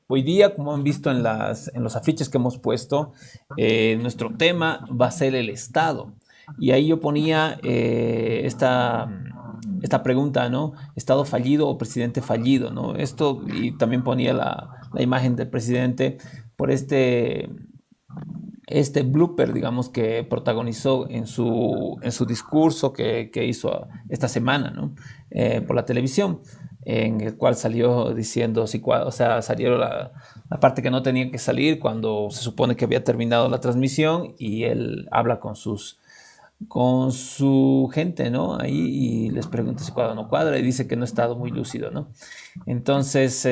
Hoy día, como han visto en los afiches que hemos puesto, nuestro tema va a ser el Estado. Y ahí yo ponía esta pregunta, ¿no? ¿Estado fallido o presidente fallido? ¿No? Esto, y también ponía la imagen del presidente por este blooper, digamos, que protagonizó en su discurso que hizo esta semana, ¿no? Por la televisión, en el cual salió diciendo, o sea, salió la parte que no tenía que salir cuando se supone que había terminado la transmisión y él habla con su gente, ¿no? Ahí y les pregunta si cuadra o no cuadra y dice que no ha estado muy lúcido, ¿no? Entonces,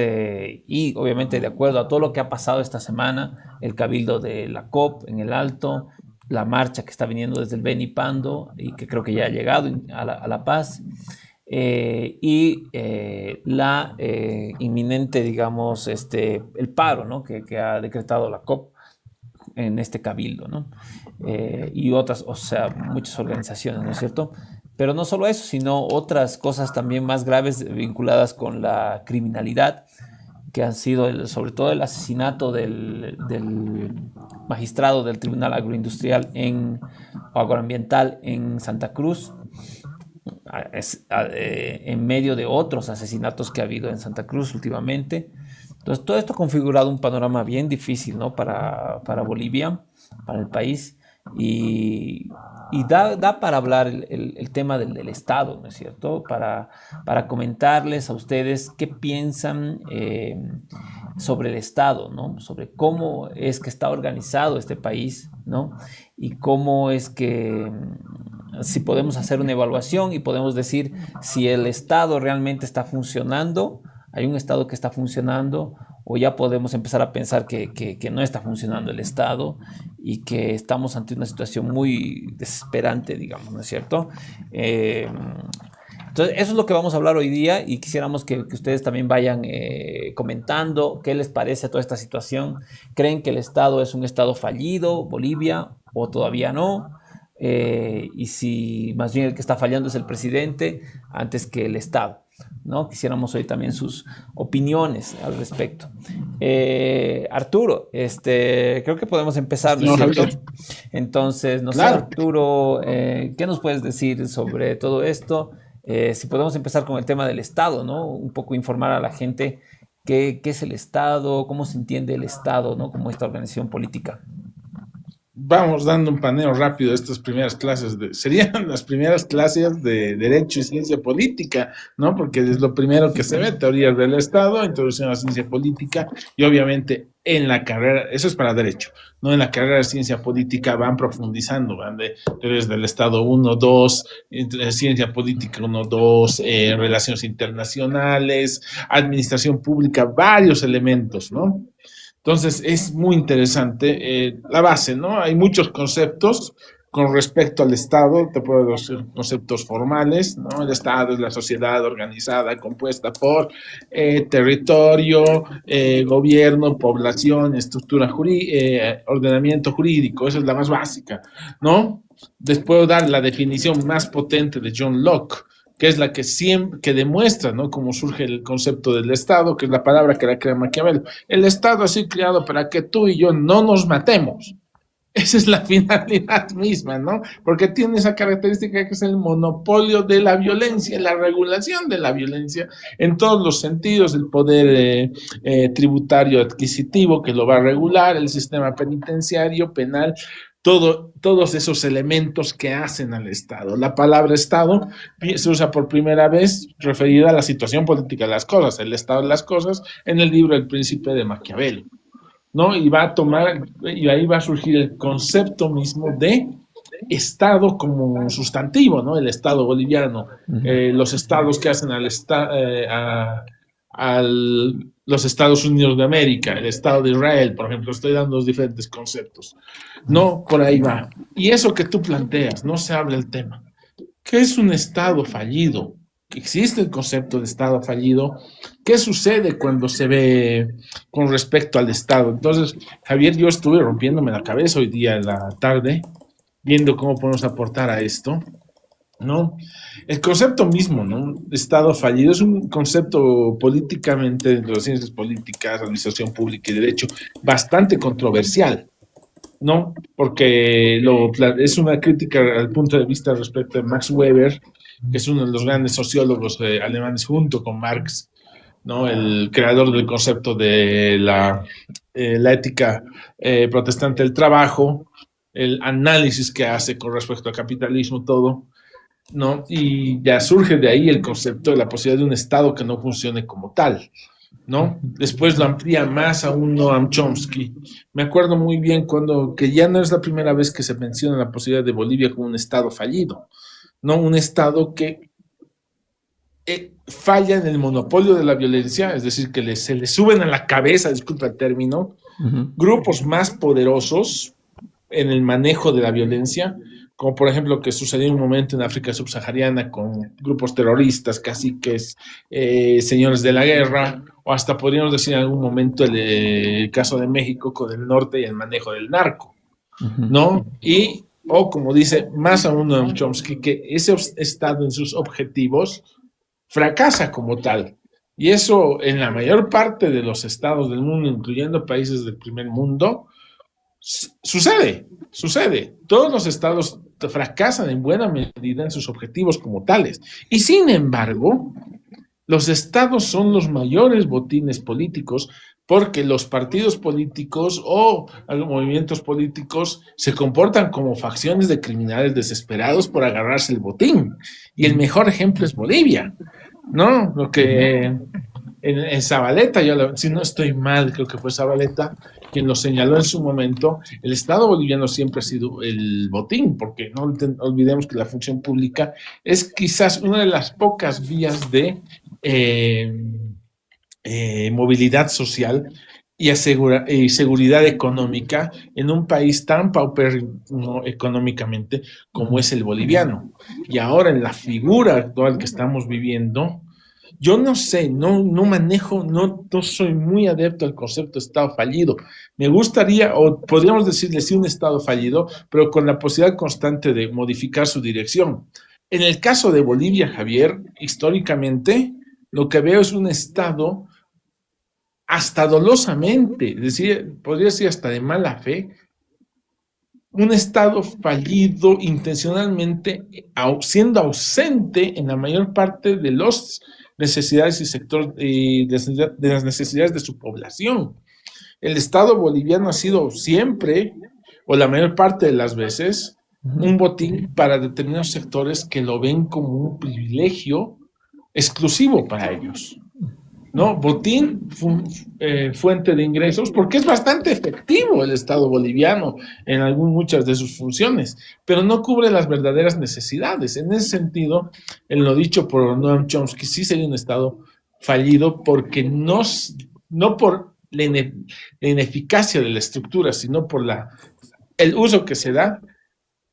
y obviamente de acuerdo a todo lo que ha pasado esta semana, el cabildo de la COP en el Alto, la marcha que está viniendo desde el Beni Pando y que creo que ya ha llegado a la Paz, la inminente, digamos, el paro, ¿no? que ha decretado la COP en este cabildo, ¿no? Y otras, o sea, muchas organizaciones, ¿no es cierto? Pero no solo eso, sino otras cosas también más graves vinculadas con la criminalidad, que han sido sobre todo el asesinato del magistrado del Tribunal Agroindustrial Agroambiental en Santa Cruz, en medio de otros asesinatos que ha habido en Santa Cruz últimamente. Entonces, todo esto ha configurado un panorama bien difícil, ¿no? Para Bolivia, para el país, y da para hablar el tema del Estado, ¿no es cierto? Para comentarles a ustedes qué piensan sobre el Estado, ¿no? Sobre cómo es que está organizado este país, ¿no? Y cómo es que si podemos hacer una evaluación y podemos decir si el Estado realmente está funcionando, hay un Estado que está funcionando, o ya podemos empezar a pensar que no está funcionando el Estado y que estamos ante una situación muy desesperante, digamos, ¿no es cierto? Entonces, eso es lo que vamos a hablar hoy día y quisiéramos que ustedes también vayan comentando qué les parece a toda esta situación. ¿Creen que el Estado es un Estado fallido, Bolivia, o todavía no? Y si más bien el que está fallando es el presidente antes que el Estado, ¿no? Quisiéramos oír también sus opiniones al respecto. Arturo, creo que podemos empezar, ¿no es cierto? Entonces, no sé, Claro, Arturo, ¿qué nos puedes decir sobre todo esto? Si podemos empezar con el tema del Estado, ¿no? Un poco informar a la gente qué es el Estado, cómo se entiende el Estado, ¿no? Como esta organización política. vamos dando un paneo rápido de estas primeras clases. Serían las primeras clases de Derecho y Ciencia Política, ¿no? Porque es lo primero que se ve, teorías del Estado, introducción a la ciencia política, y obviamente en la carrera, eso es para Derecho, ¿no? En la carrera de Ciencia Política van profundizando, van de teorías del Estado 1, 2, Ciencia Política 1, 2, Relaciones Internacionales, Administración Pública, varios elementos, ¿no? Entonces es muy interesante la base, ¿no? Hay muchos conceptos con respecto al Estado, te puedo decir conceptos formales, ¿no? El Estado es la sociedad organizada compuesta por territorio, gobierno, población, estructura jurídica, ordenamiento jurídico, esa es la más básica, ¿no? Después dar la definición más potente de John Locke, que es la que siempre que demuestra, ¿no? Cómo surge el concepto del Estado, que es la palabra que la crea Maquiavelo. El Estado ha sido creado para que tú y yo no nos matemos. Esa es la finalidad misma, ¿no? Porque tiene esa característica que es el monopolio de la violencia, la regulación de la violencia en todos los sentidos, el poder tributario adquisitivo que lo va a regular, el sistema penitenciario, penal, todos esos elementos que hacen al Estado. La palabra Estado se usa por primera vez referida a la situación política de las cosas, el Estado de las cosas, en el libro El Príncipe de Maquiavelo, ¿no? Y va a tomar, y ahí va a surgir el concepto mismo de Estado como sustantivo, ¿no? El Estado boliviano, los estados que hacen los Estados Unidos de América, el Estado de Israel, por ejemplo, estoy dando los diferentes conceptos. No, por ahí va. Y eso que tú planteas, no se habla el tema. ¿Qué es un Estado fallido? ¿Existe el concepto de Estado fallido? ¿Qué sucede cuando se ve con respecto al Estado? Entonces, Javier, yo estuve rompiéndome la cabeza hoy día en la tarde, viendo cómo podemos aportar a esto. ¿no? El concepto mismo, ¿no? Estado fallido es un concepto políticamente, dentro de las ciencias políticas, administración pública y derecho, bastante controversial, ¿no? Porque es una crítica al punto de vista respecto de Max Weber, que es uno de los grandes sociólogos alemanes junto con Marx, ¿no? El creador del concepto de la ética protestante del trabajo, el análisis que hace con respecto al capitalismo, todo, ¿no? Y ya surge de ahí el concepto de la posibilidad de un Estado que no funcione como tal, ¿no? Después lo amplía más aún Noam Chomsky. Me acuerdo muy bien que ya no es la primera vez que se menciona la posibilidad de Bolivia como un Estado fallido, ¿no? Un Estado que falla en el monopolio de la violencia, es decir, que se le suben a la cabeza, disculpa el término, grupos más poderosos en el manejo de la violencia, como por ejemplo que sucedió en un momento en África subsahariana con grupos terroristas, caciques, señores de la guerra, o hasta podríamos decir en algún momento el caso de México con el norte y el manejo del narco, ¿no? O como dice más aún Noam Chomsky, que ese estado en sus objetivos fracasa como tal. Y eso en la mayor parte de los estados del mundo, incluyendo países del primer mundo, sucede. Todos los estados fracasan en buena medida en sus objetivos como tales. Y sin embargo, los estados son los mayores botines políticos porque los partidos políticos o los movimientos políticos se comportan como facciones de criminales desesperados por agarrarse el botín. Y el mejor ejemplo es Bolivia, ¿no? Lo que en Zabaleta, si no estoy mal, creo que fue Zabaleta quien lo señaló en su momento, el Estado boliviano siempre ha sido el botín, porque no olvidemos que la función pública es quizás una de las pocas vías de movilidad social y seguridad económica en un país tan paupérrimo económicamente como es el boliviano. Y ahora en la figura actual que estamos viviendo, yo no sé, no manejo, no soy muy adepto al concepto de Estado fallido. Me gustaría, o podríamos decirle sí, un Estado fallido, pero con la posibilidad constante de modificar su dirección. En el caso de Bolivia, Javier, históricamente, lo que veo es un Estado hasta dolosamente, es decir, podría decir hasta de mala fe, un Estado fallido intencionalmente, siendo ausente en la mayor parte de las necesidades y sector de las necesidades de su población. El Estado boliviano ha sido siempre, o la mayor parte de las veces, un botín para determinados sectores que lo ven como un privilegio exclusivo para ellos, ¿no? Botín, fuente de ingresos, porque es bastante efectivo el Estado boliviano en muchas de sus funciones, pero no cubre las verdaderas necesidades. En ese sentido, en lo dicho por Noam Chomsky, sí sería un Estado fallido porque no por la ineficacia de la estructura, sino por el uso que se da,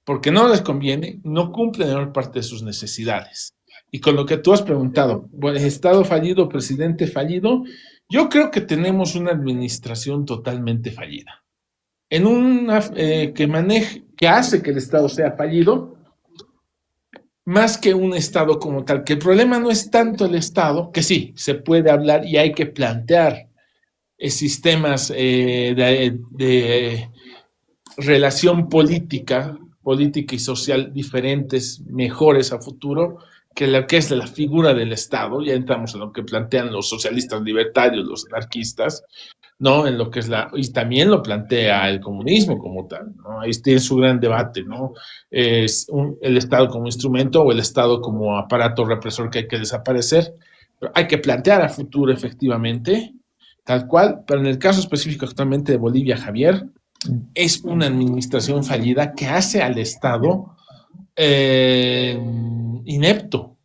porque no les conviene, no cumple la mayor parte de sus necesidades. Y con lo que tú has preguntado, Estado fallido, presidente fallido, yo creo que tenemos una administración totalmente fallida. En una que hace que el Estado sea fallido, más que un Estado como tal, que el problema no es tanto el Estado, que sí, se puede hablar y hay que plantear sistemas de relación política y social diferentes, mejores a futuro, que lo que es la figura del Estado. Ya entramos en lo que plantean los socialistas libertarios, los anarquistas, ¿no? En lo que es y también lo plantea el comunismo como tal, ¿no? Ahí tiene su gran debate, ¿no? El Estado como instrumento o el Estado como aparato represor que hay que desaparecer. Pero hay que plantear a futuro efectivamente, tal cual, pero en el caso específico actualmente de Bolivia, Javier, es una administración fallida que hace al Estado inepto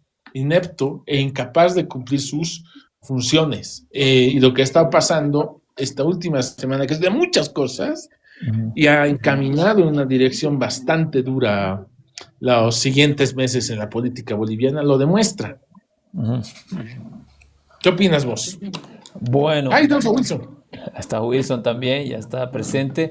e incapaz de cumplir sus funciones. Y lo que está pasando esta última semana, que es de muchas cosas, y ha encaminado en una dirección bastante dura los siguientes meses en la política boliviana, lo demuestra. ¿Qué opinas vos? Bueno. ¡Ay, Wilson! Hasta Wilson también ya está presente.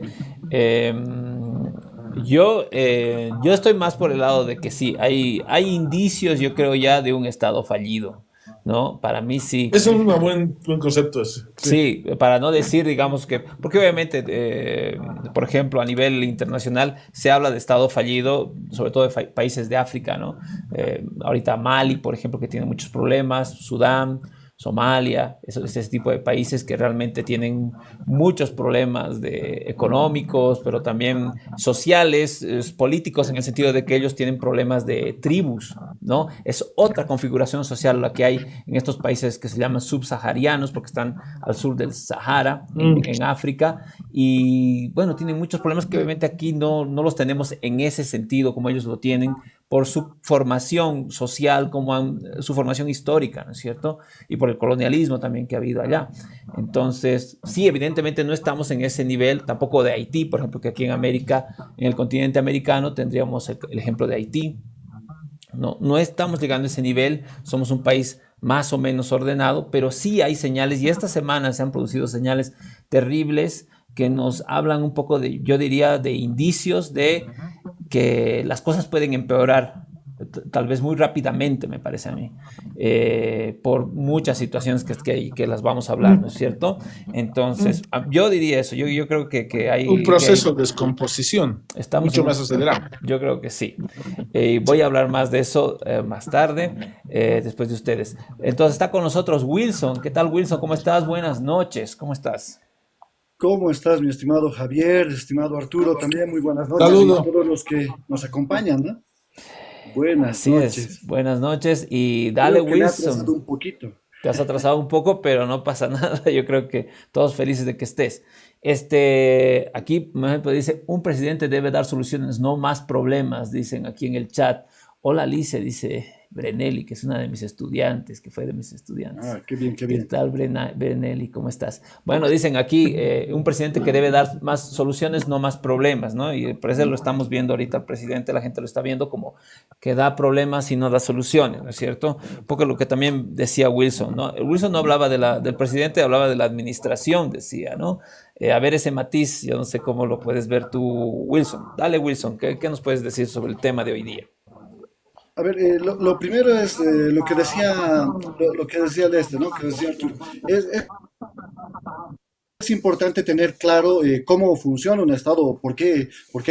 Yo estoy más por el lado de que sí, hay indicios, yo creo ya, de un Estado fallido, ¿no? Para mí sí. Es un buen concepto ese. Sí. Sí, para no decir, digamos que, porque obviamente, por ejemplo, a nivel internacional se habla de Estado fallido, sobre todo de países de África, ¿no? Ahorita Mali, por ejemplo, que tiene muchos problemas, Sudán, Somalia, ese tipo de países que realmente tienen muchos problemas económicos, pero también sociales, políticos, en el sentido de que ellos tienen problemas de tribus, ¿no? Es otra configuración social la que hay en estos países que se llaman subsaharianos, porque están al sur del Sahara, en África, y bueno, tienen muchos problemas que obviamente aquí no los tenemos en ese sentido como ellos lo tienen, por su formación social, su formación histórica, ¿no es cierto? Y por el colonialismo también que ha habido allá. Entonces, sí, evidentemente no estamos en ese nivel, tampoco de Haití, por ejemplo, que aquí en América, en el continente americano, tendríamos el ejemplo de Haití. No estamos llegando a ese nivel, somos un país más o menos ordenado, pero sí hay señales, y esta semana se han producido señales terribles que nos hablan un poco de, yo diría, de indicios de que las cosas pueden empeorar, tal vez muy rápidamente, me parece a mí, por muchas situaciones que las vamos a hablar, ¿no es cierto? Entonces, yo diría eso, yo creo que Un proceso de descomposición estamos mucho más acelerado. yo creo que sí. Voy a hablar más de eso más tarde, después de ustedes. Entonces está con nosotros Wilson. ¿Qué tal, Wilson? ¿Cómo estás? Buenas noches. ¿Cómo estás? ¿Cómo estás, mi estimado Javier, estimado Arturo? También muy buenas noches y a Saludo. todos los que nos acompañan, ¿no? Buenas Así es. noches. Buenas noches y dale, Creo que me ha atrasado Wilson. un poquito. Te has atrasado un poco, pero no pasa nada. Yo creo que todos felices de que estés. Aquí, por ejemplo, dice, un presidente debe dar soluciones, no más problemas, dicen aquí en el chat. Hola, Alice, dice Brenelli, que es una de mis estudiantes, que fue de mis estudiantes. Ah, qué bien, qué ¿Qué bien. tal, Brenelli? ¿Cómo estás? Bueno, dicen aquí, un presidente que debe dar más soluciones, no más problemas, ¿no? Y por eso lo estamos viendo ahorita al presidente, la gente lo está viendo como que da problemas y no da soluciones, ¿no es cierto? Un poco lo que también decía Wilson, ¿no? Wilson no hablaba del presidente, hablaba de la administración, decía, ¿no? A ver ese matiz, yo no sé cómo lo puedes ver tú, Wilson. Dale, Wilson, ¿qué nos puedes decir sobre el tema de hoy día? A ver, lo primero es lo que decía ¿no? Que decía Arturo. Es importante tener claro cómo funciona un Estado, por qué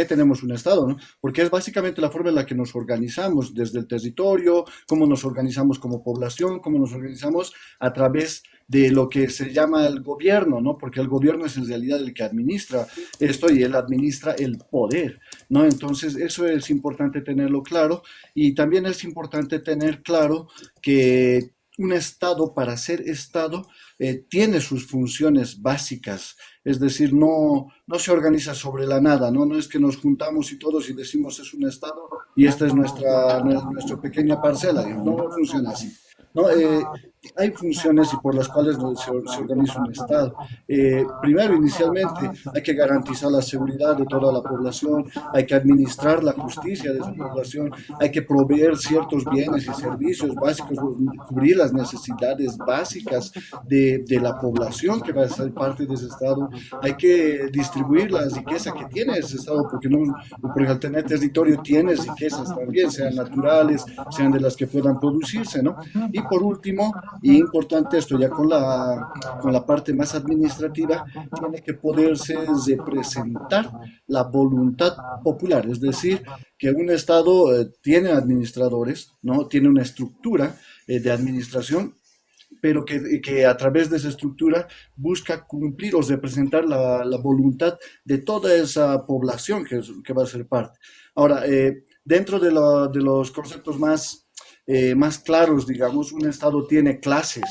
tenemos un Estado, ¿no? Porque es básicamente la forma en la que nos organizamos desde el territorio, cómo nos organizamos como población, cómo nos organizamos a través de lo que se llama el gobierno, ¿no? Porque el gobierno es en realidad el que administra esto y él administra el poder, ¿no? Entonces, eso es importante tenerlo claro y también es importante tener claro que un Estado, para ser Estado, tiene sus funciones básicas, es decir, no se organiza sobre la nada, ¿no? No es que nos juntamos y todos y decimos es un Estado y esta es nuestra pequeña parcela, digamos, no funciona así. ¿No? Hay funciones y por las cuales se organiza un Estado. Primero, inicialmente, hay que garantizar la seguridad de toda la población, hay que administrar la justicia de esa población, hay que proveer ciertos bienes y servicios básicos, cubrir las necesidades básicas de la población que va a ser parte de ese Estado, hay que distribuir la riqueza que tiene ese Estado, porque al tener territorio tienes riquezas también, sean naturales, sean de las que puedan producirse, ¿no? Y por último, y importante esto ya con la parte más administrativa, tiene que poderse representar la voluntad popular, es decir, que un Estado tiene administradores, ¿no? Tiene una estructura de administración pero que a través de esa estructura busca cumplir o representar la voluntad de toda esa población que va a ser parte. Ahora, dentro de los conceptos más claros, digamos, un Estado tiene clases,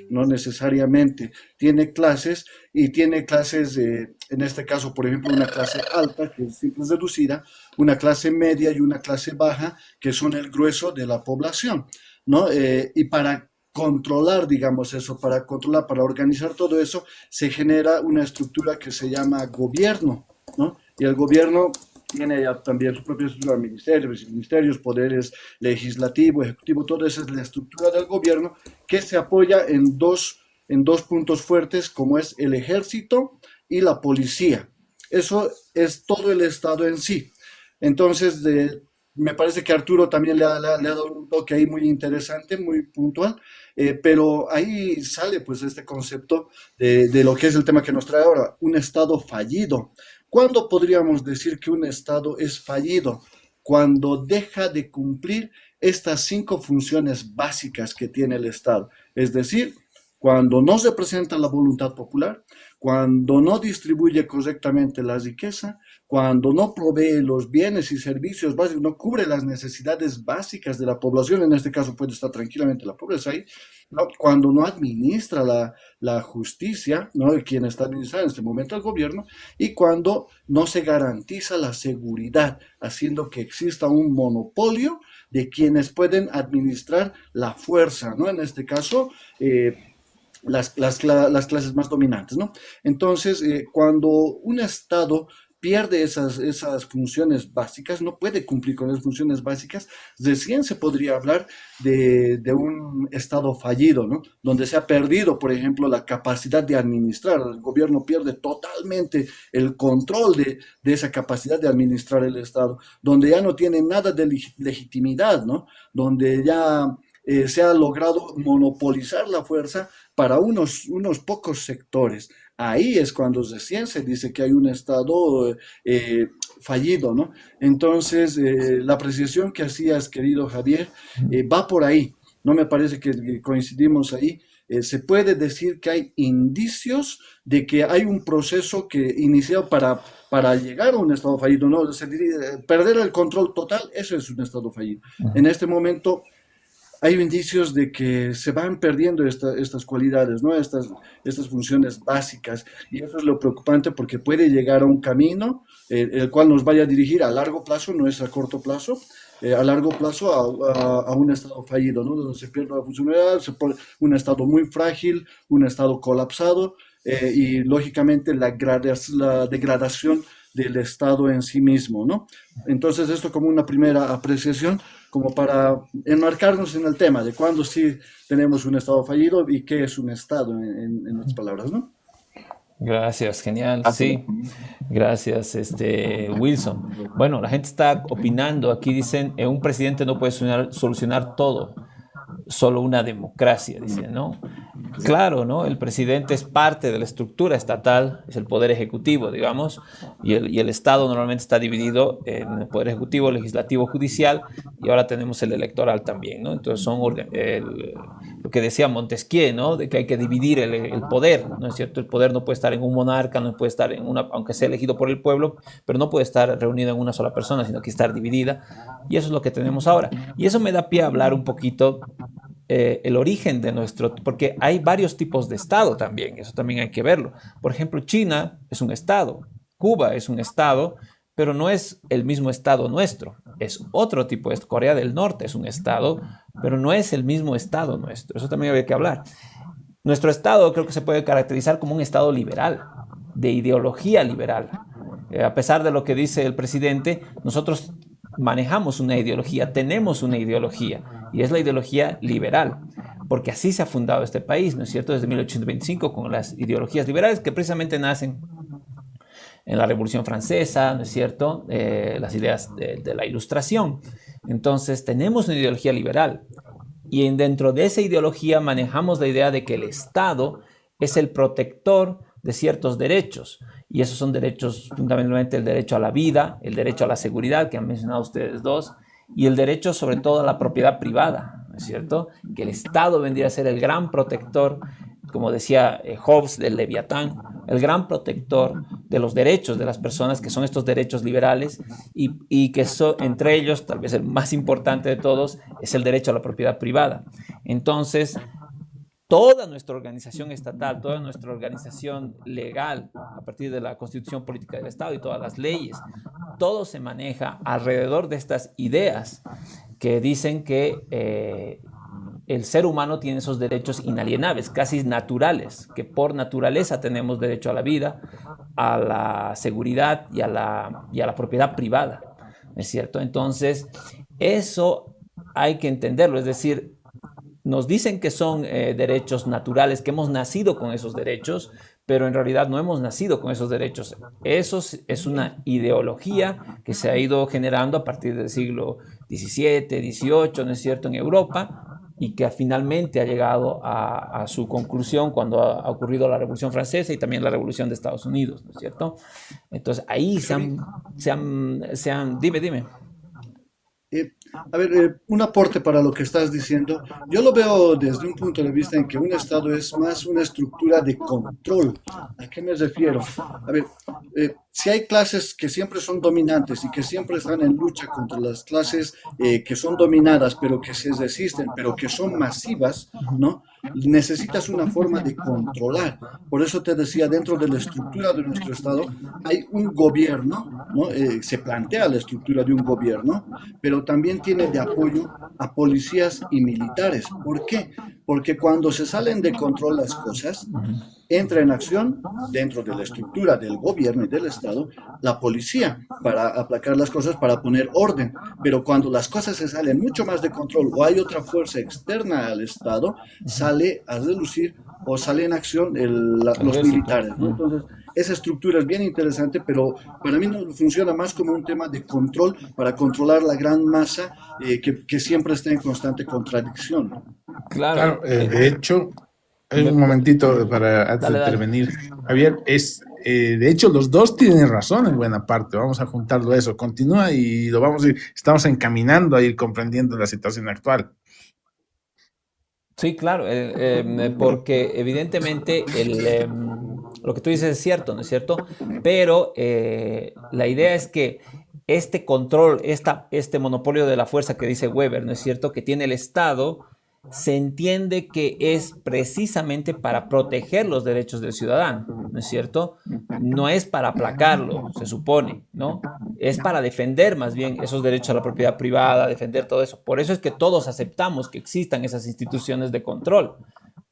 no necesariamente, tiene clases y tiene clases, en este caso, por ejemplo, una clase alta, que es siempre reducida, una clase media y una clase baja, que son el grueso de la población, ¿no? Y para controlar, digamos eso, para organizar todo eso, se genera una estructura que se llama gobierno, ¿no? Y el gobierno tiene ya también su propia estructura, ministerios, poderes legislativo, ejecutivo, toda esa es la estructura del gobierno que se apoya en dos puntos fuertes como es el ejército y la policía. Eso es todo el Estado en sí. Entonces, me parece que Arturo también le ha dado un toque ahí muy interesante, muy puntual, pero ahí sale pues este concepto de lo que es el tema que nos trae ahora, un Estado fallido. ¿Cuándo podríamos decir que un Estado es fallido? Cuando deja de cumplir estas cinco funciones básicas que tiene el Estado. Es decir, cuando no se presenta la voluntad popular, cuando no distribuye correctamente la riqueza, cuando no provee los bienes y servicios básicos, no cubre las necesidades básicas de la población, en este caso puede estar tranquilamente la pobreza ahí, ¿no? Cuando no administra la justicia, ¿no? Quien está administrando en este momento el gobierno, y cuando no se garantiza la seguridad, haciendo que exista un monopolio de quienes pueden administrar la fuerza, ¿no? En este caso, las clases más dominantes, ¿no? Entonces, cuando un Estado pierde esas funciones básicas, no puede cumplir con esas funciones básicas, recién se podría hablar de un Estado fallido, ¿no? Donde se ha perdido, por ejemplo, la capacidad de administrar. El gobierno pierde totalmente el control de esa capacidad de administrar el Estado, donde ya no tiene nada de legitimidad, ¿no? Donde ya se ha logrado monopolizar la fuerza para unos pocos sectores. Ahí es cuando recién se dice que hay un Estado fallido, ¿no? Entonces, la apreciación que hacías, querido Javier, va por ahí. No me parece que coincidimos ahí. Se puede decir que hay indicios de que hay un proceso que inició para llegar a un Estado fallido, ¿no? Se diría, perder el control total, eso es un Estado fallido. En este momento hay indicios de que se van perdiendo estas cualidades, ¿no? Estas funciones básicas. Y eso es lo preocupante porque puede llegar a un camino el cual nos vaya a dirigir a largo plazo, no es a corto plazo, a largo plazo a un estado fallido, ¿no? Donde se pierde la funcionalidad, se pone un estado muy frágil, un estado colapsado y lógicamente la degradación del Estado en sí mismo, ¿no? Entonces, esto como una primera apreciación, como para enmarcarnos en el tema de cuándo sí tenemos un Estado fallido y qué es un Estado, en otras palabras, ¿no? Gracias, genial. Sí, gracias, Wilson. Bueno, la gente está opinando. Aquí dicen, un presidente no puede solucionar todo, solo una democracia, dicen, ¿no? Claro, ¿no? El presidente es parte de la estructura estatal, es el poder ejecutivo, digamos, y el Estado normalmente está dividido en el poder ejecutivo, legislativo, judicial, y ahora tenemos el electoral también, ¿no? Entonces son lo que decía Montesquieu, ¿no? De que hay que dividir el poder, ¿no es cierto? El poder no puede estar en un monarca, no puede estar en una, aunque sea elegido por el pueblo, pero no puede estar reunido en una sola persona, sino que estar dividida, y eso es lo que tenemos ahora. Y eso me da pie a hablar un poquito el origen de nuestro, porque hay varios tipos de Estado también, eso también hay que verlo. Por ejemplo, China es un Estado, Cuba es un Estado, pero no es el mismo Estado nuestro, es otro tipo. Corea del Norte es un Estado, pero no es el mismo Estado nuestro, eso también había que hablar. Nuestro Estado creo que se puede caracterizar como un Estado liberal, de ideología liberal. A pesar de lo que dice el presidente, nosotros manejamos una ideología, tenemos una ideología, y es la ideología liberal, porque así se ha fundado este país, ¿no es cierto?, desde 1825, con las ideologías liberales que precisamente nacen en la Revolución Francesa, ¿no es cierto?, las ideas de la Ilustración. Entonces, tenemos una ideología liberal, y dentro de esa ideología manejamos la idea de que el Estado es el protector de ciertos derechos, y esos son derechos, fundamentalmente el derecho a la vida, el derecho a la seguridad, que han mencionado ustedes dos, y el derecho sobre todo a la propiedad privada, ¿no es cierto? Que el Estado vendría a ser el gran protector, como decía Hobbes del Leviatán, el gran protector de los derechos de las personas, que son estos derechos liberales, y que entre ellos, tal vez el más importante de todos, es el derecho a la propiedad privada. Entonces, toda nuestra organización estatal, toda nuestra organización legal, a partir de la Constitución Política del Estado y todas las leyes, todo se maneja alrededor de estas ideas que dicen que el ser humano tiene esos derechos inalienables, casi naturales, que por naturaleza tenemos derecho a la vida, a la seguridad y a la propiedad privada, ¿es cierto? Entonces, eso hay que entenderlo, es decir, nos dicen que son derechos naturales, que hemos nacido con esos derechos, pero en realidad no hemos nacido con esos derechos. Eso es una ideología que se ha ido generando a partir del siglo XVII, XVIII, ¿no es cierto?, en Europa, y que finalmente ha llegado a su conclusión cuando ha ocurrido la Revolución Francesa y también la Revolución de Estados Unidos, ¿no es cierto? Entonces ahí dime. A ver, un aporte para lo que estás diciendo. Yo lo veo desde un punto de vista en que un Estado es más una estructura de control. ¿A qué me refiero? A ver, si hay clases que siempre son dominantes y que siempre están en lucha contra las clases que son dominadas, pero que se resisten, pero que son masivas, ¿no? Necesitas una forma de controlar. Por eso te decía, dentro de la estructura de nuestro Estado hay un gobierno, ¿no? Se plantea la estructura de un gobierno, pero también tiene de apoyo a policías y militares. ¿Por qué? Porque cuando se salen de control las cosas, entra en acción dentro de la estructura del gobierno y del Estado la policía para aplacar las cosas, para poner orden. Pero cuando las cosas se salen mucho más de control o hay otra fuerza externa al Estado, sale a relucir o sale en acción los militares, ¿no? Entonces, esa estructura es bien interesante, pero para mí no funciona más como un tema de control para controlar la gran masa que siempre está en constante contradicción. Claro. De hecho, un momentito para antes de intervenir, Javier, de hecho los dos tienen razón en buena parte. Vamos a juntarlo a eso. Continúa y estamos encaminando a ir comprendiendo la situación actual. Sí, claro, porque evidentemente lo que tú dices es cierto, ¿no es cierto? Pero la idea es que este control, este monopolio de la fuerza que dice Weber, ¿no es cierto?, que tiene el Estado, se entiende que es precisamente para proteger los derechos del ciudadano, ¿no es cierto? No es para aplacarlo, se supone, ¿no? Es para defender más bien esos derechos a la propiedad privada, defender todo eso. Por eso es que todos aceptamos que existan esas instituciones de control,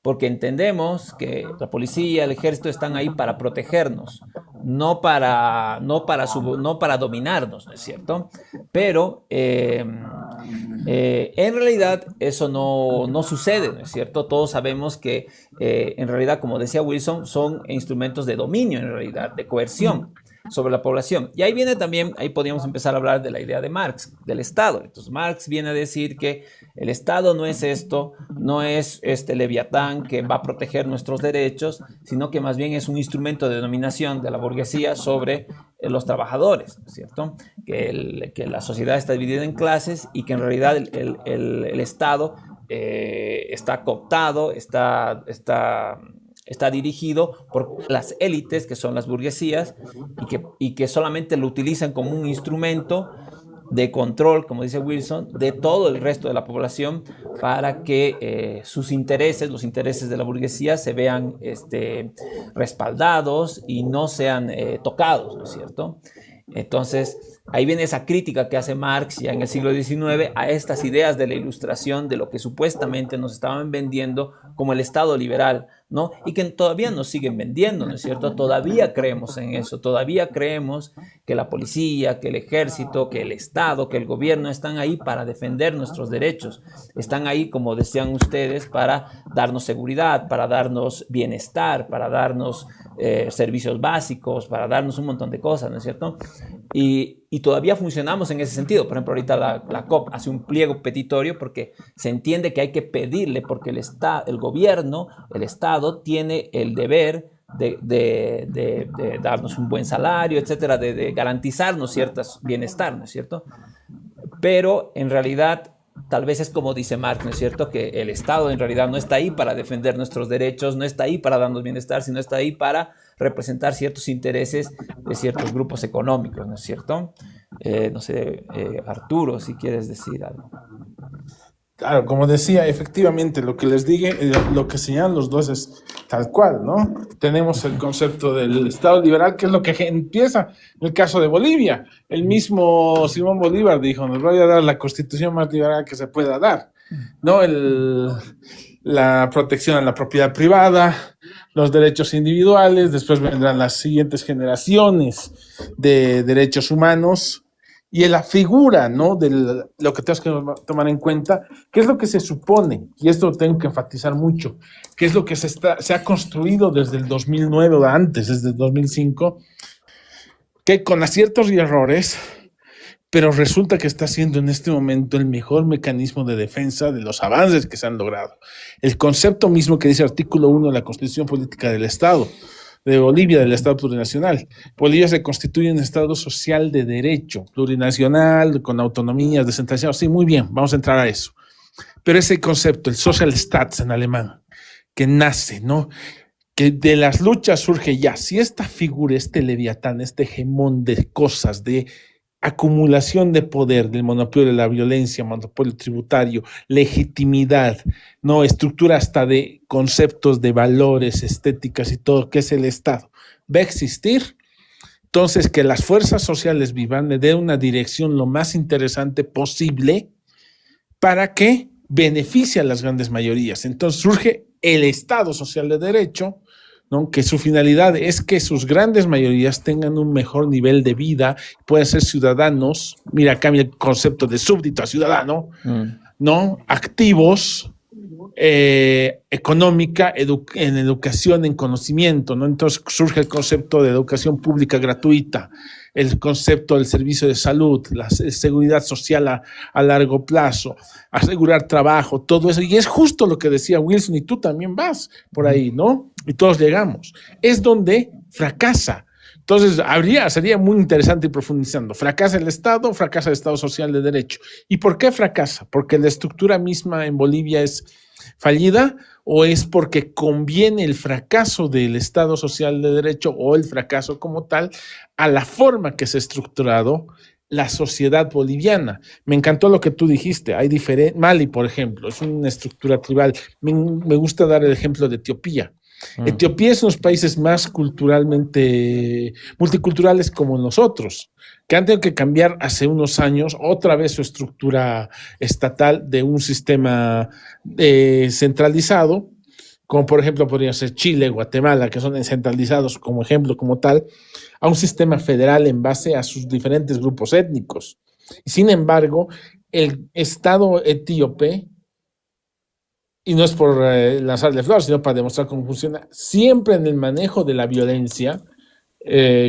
porque entendemos que la policía, el ejército están ahí para protegernos, no para dominarnos, ¿no es cierto? Pero en realidad eso no sucede, ¿no es cierto? Todos sabemos que en realidad, como decía Wilson, son instrumentos de dominio en realidad, de coerción sobre la población. Y ahí viene también, ahí podríamos empezar a hablar de la idea de Marx, del Estado. Entonces Marx viene a decir que el Estado no es esto, no es este leviatán que va a proteger nuestros derechos, sino que más bien es un instrumento de dominación de la burguesía sobre los trabajadores, ¿no es cierto? Que la sociedad está dividida en clases y que en realidad el Estado está cooptado, está dirigido por las élites, que son las burguesías, y que solamente lo utilizan como un instrumento de control, como dice Wilson, de todo el resto de la población para que sus intereses, los intereses de la burguesía, se vean respaldados y no sean tocados, ¿no es cierto? Entonces, ahí viene esa crítica que hace Marx ya en el siglo XIX a estas ideas de la Ilustración, de lo que supuestamente nos estaban vendiendo como el Estado liberal, ¿no? Y que todavía nos siguen vendiendo, ¿no es cierto? Todavía creemos en eso, todavía creemos que la policía, que el ejército, que el Estado, que el gobierno están ahí para defender nuestros derechos, están ahí, como decían ustedes, para darnos seguridad, para darnos bienestar, para darnos servicios básicos, para darnos un montón de cosas, ¿no es cierto? Y todavía funcionamos en ese sentido. Por ejemplo, ahorita la COP hace un pliego petitorio porque se entiende que hay que pedirle, porque el gobierno, el Estado, tiene el deber de darnos un buen salario, etcétera, de garantizarnos ciertos bienestar, ¿no es cierto? Pero en realidad, tal vez es como dice Marx, ¿no es cierto? Que el Estado en realidad no está ahí para defender nuestros derechos, no está ahí para darnos bienestar, sino está ahí para representar ciertos intereses de ciertos grupos económicos, ¿no es cierto? No sé, Arturo, si quieres decir algo. Claro, como decía, efectivamente, lo que les dije, lo que señalan los dos es tal cual, ¿no? Tenemos el concepto del Estado liberal, que es lo que empieza en el caso de Bolivia. El mismo Simón Bolívar dijo, nos voy a dar la constitución más liberal que se pueda dar, ¿no? La protección a la propiedad privada, los derechos individuales, después vendrán las siguientes generaciones de derechos humanos, y en la figura, ¿no? De lo que tenemos que tomar en cuenta, qué es lo que se supone, y esto lo tengo que enfatizar mucho, qué es lo que se ha construido desde el 2009 o antes, desde el 2005, que con aciertos y errores, pero resulta que está siendo en este momento el mejor mecanismo de defensa de los avances que se han logrado. El concepto mismo que dice el artículo 1 de la Constitución Política del Estado, de Bolivia, del Estado plurinacional. Bolivia se constituye un Estado social de derecho, plurinacional, con autonomías, descentralizado. Sí, muy bien, vamos a entrar a eso. Pero ese concepto, el Social Staat en alemán, que nace, ¿no? Que de las luchas surge ya. Si esta figura, este leviatán, este hegemón de cosas, de acumulación de poder, del monopolio de la violencia, monopolio tributario, legitimidad, no, estructura hasta de conceptos de valores, estéticas y todo, que es el Estado, va a existir. Entonces, que las fuerzas sociales vivan, le den una dirección lo más interesante posible para que beneficie a las grandes mayorías. Entonces surge el Estado social de derecho, ¿no? Que su finalidad es que sus grandes mayorías tengan un mejor nivel de vida, puedan ser ciudadanos, mira, cambia el concepto de súbdito a ciudadano, ¿no? Activos, económica, en educación, en conocimiento, ¿no? Entonces surge el concepto de educación pública gratuita, el concepto del servicio de salud, la seguridad social a largo plazo, asegurar trabajo, todo eso. Y es justo lo que decía Wilson, y tú también vas por ahí, ¿no? Y todos llegamos. Es donde fracasa. Entonces, sería muy interesante ir profundizando. Fracasa el Estado, fracasa el Estado social de derecho. ¿Y por qué fracasa? ¿Porque la estructura misma en Bolivia es fallida o es porque conviene el fracaso del Estado social de derecho o el fracaso como tal a la forma que se ha estructurado la sociedad boliviana? Me encantó lo que tú dijiste. Hay Mali, por ejemplo, es una estructura tribal. Me gusta dar el ejemplo de Etiopía. Etiopía es uno de los países más culturalmente multiculturales como nosotros, que han tenido que cambiar hace unos años otra vez su estructura estatal de un sistema centralizado, como por ejemplo podría ser Chile, Guatemala, que son centralizados como ejemplo, como tal, a un sistema federal en base a sus diferentes grupos étnicos. Y sin embargo, el Estado etíope, y no es por lanzarle flores, sino para demostrar cómo funciona, siempre en el manejo de la violencia,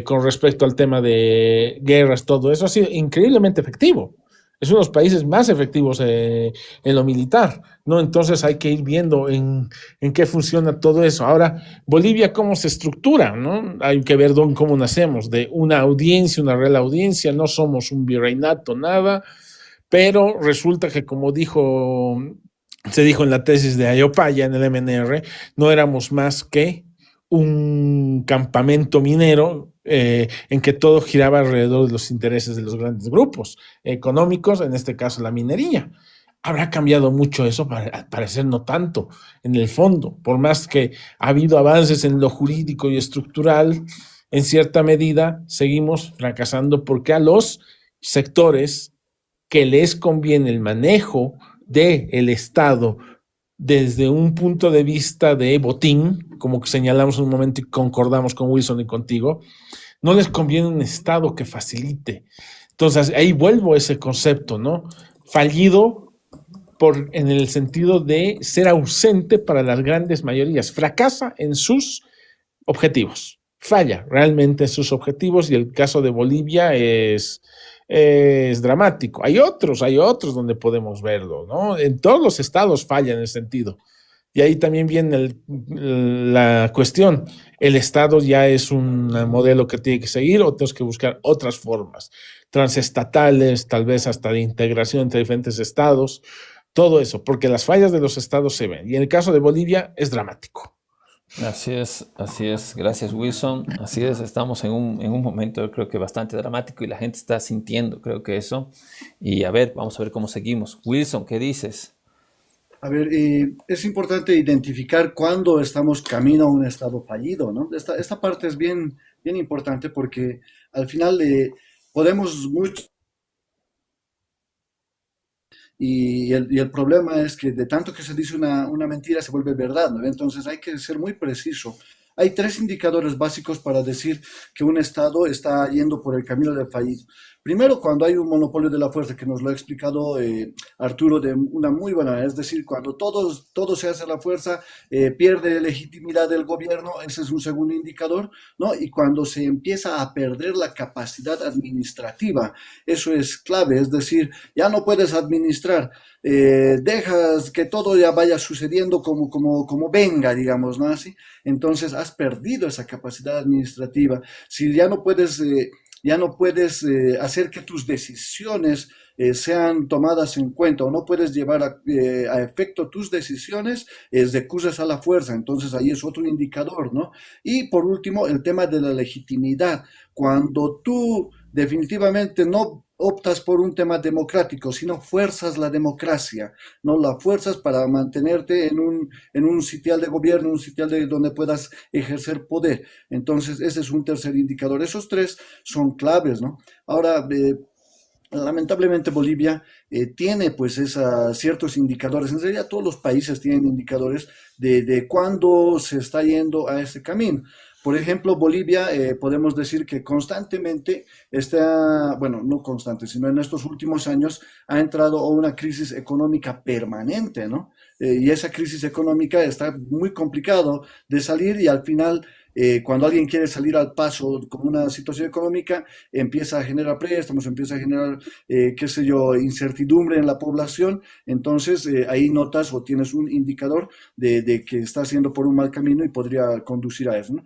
con respecto al tema de guerras, todo eso ha sido increíblemente efectivo. Es uno de los países más efectivos en lo militar, ¿no? Entonces hay que ir viendo en qué funciona todo eso. Ahora, Bolivia, ¿cómo se estructura, no? Hay que ver cómo nacemos, de una audiencia, una real audiencia, no somos un virreinato, nada, pero resulta que, como se dijo en la tesis de Ayopaya, en el MNR, no éramos más que un campamento minero en que todo giraba alrededor de los intereses de los grandes grupos económicos, en este caso la minería. Habrá cambiado mucho eso, al parecer no tanto en el fondo, por más que ha habido avances en lo jurídico y estructural, en cierta medida seguimos fracasando porque a los sectores que les conviene el manejo del Estado desde un punto de vista de botín, como señalamos en un momento y concordamos con Wilson y contigo, no les conviene un Estado que facilite. Entonces, ahí vuelvo a ese concepto, ¿no? Fallido en el sentido de ser ausente para las grandes mayorías. Fracasa en sus objetivos. Falla realmente en sus objetivos y el caso de Bolivia es dramático. Hay otros donde podemos verlo, ¿no? En todos los estados falla en ese sentido. Y ahí también viene la cuestión. ¿El Estado ya es un modelo que tiene que seguir o tenemos que buscar otras formas transestatales, tal vez hasta de integración entre diferentes estados? Todo eso, porque las fallas de los estados se ven. Y en el caso de Bolivia es dramático. Así es. Gracias, Wilson. Así es, estamos en un momento, yo creo que bastante dramático y la gente está sintiendo, creo que eso. Y a ver, vamos a ver cómo seguimos. Wilson, ¿qué dices? A ver, es importante identificar cuándo estamos camino a un estado fallido, ¿no? Esta parte es bien, bien importante porque al final podemos mucho. Y el problema es que de tanto que se dice una mentira se vuelve verdad, ¿no? Entonces hay que ser muy preciso Hay tres indicadores básicos para decir que un Estado está yendo por el camino del fallido. Primero, cuando hay un monopolio de la fuerza, que nos lo ha explicado Arturo de una muy buena manera, es decir, cuando todo se hace a la fuerza, pierde legitimidad del gobierno, ese es un segundo indicador, ¿no? Y cuando se empieza a perder la capacidad administrativa, eso es clave, es decir, ya no puedes administrar, dejas que todo ya vaya sucediendo como venga, digamos, ¿no? Así, entonces has perdido esa capacidad administrativa. Si ya no puedes hacer que tus decisiones sean tomadas en cuenta o no puedes llevar a efecto tus decisiones, recurres a la fuerza. Entonces ahí es otro indicador, ¿no? Y por último, el tema de la legitimidad. Cuando tú definitivamente no optas por un tema democrático, sino fuerzas la democracia, no la fuerzas para mantenerte en un sitial de gobierno, un sitial de donde puedas ejercer poder. Entonces, ese es un tercer indicador. Esos tres son claves, ¿no? Ahora, lamentablemente Bolivia tiene pues ciertos indicadores, en realidad todos los países tienen indicadores de cuándo se está yendo a ese camino. Por ejemplo, Bolivia, podemos decir que constantemente está, bueno, no constante, sino en estos últimos años ha entrado a una crisis económica permanente, ¿no? Y esa crisis económica está muy complicado de salir y al final cuando alguien quiere salir al paso con una situación económica, empieza a generar préstamos, empieza a generar, qué sé yo, incertidumbre en la población, entonces ahí notas o tienes un indicador de que estás yendo por un mal camino y podría conducir a eso, ¿no?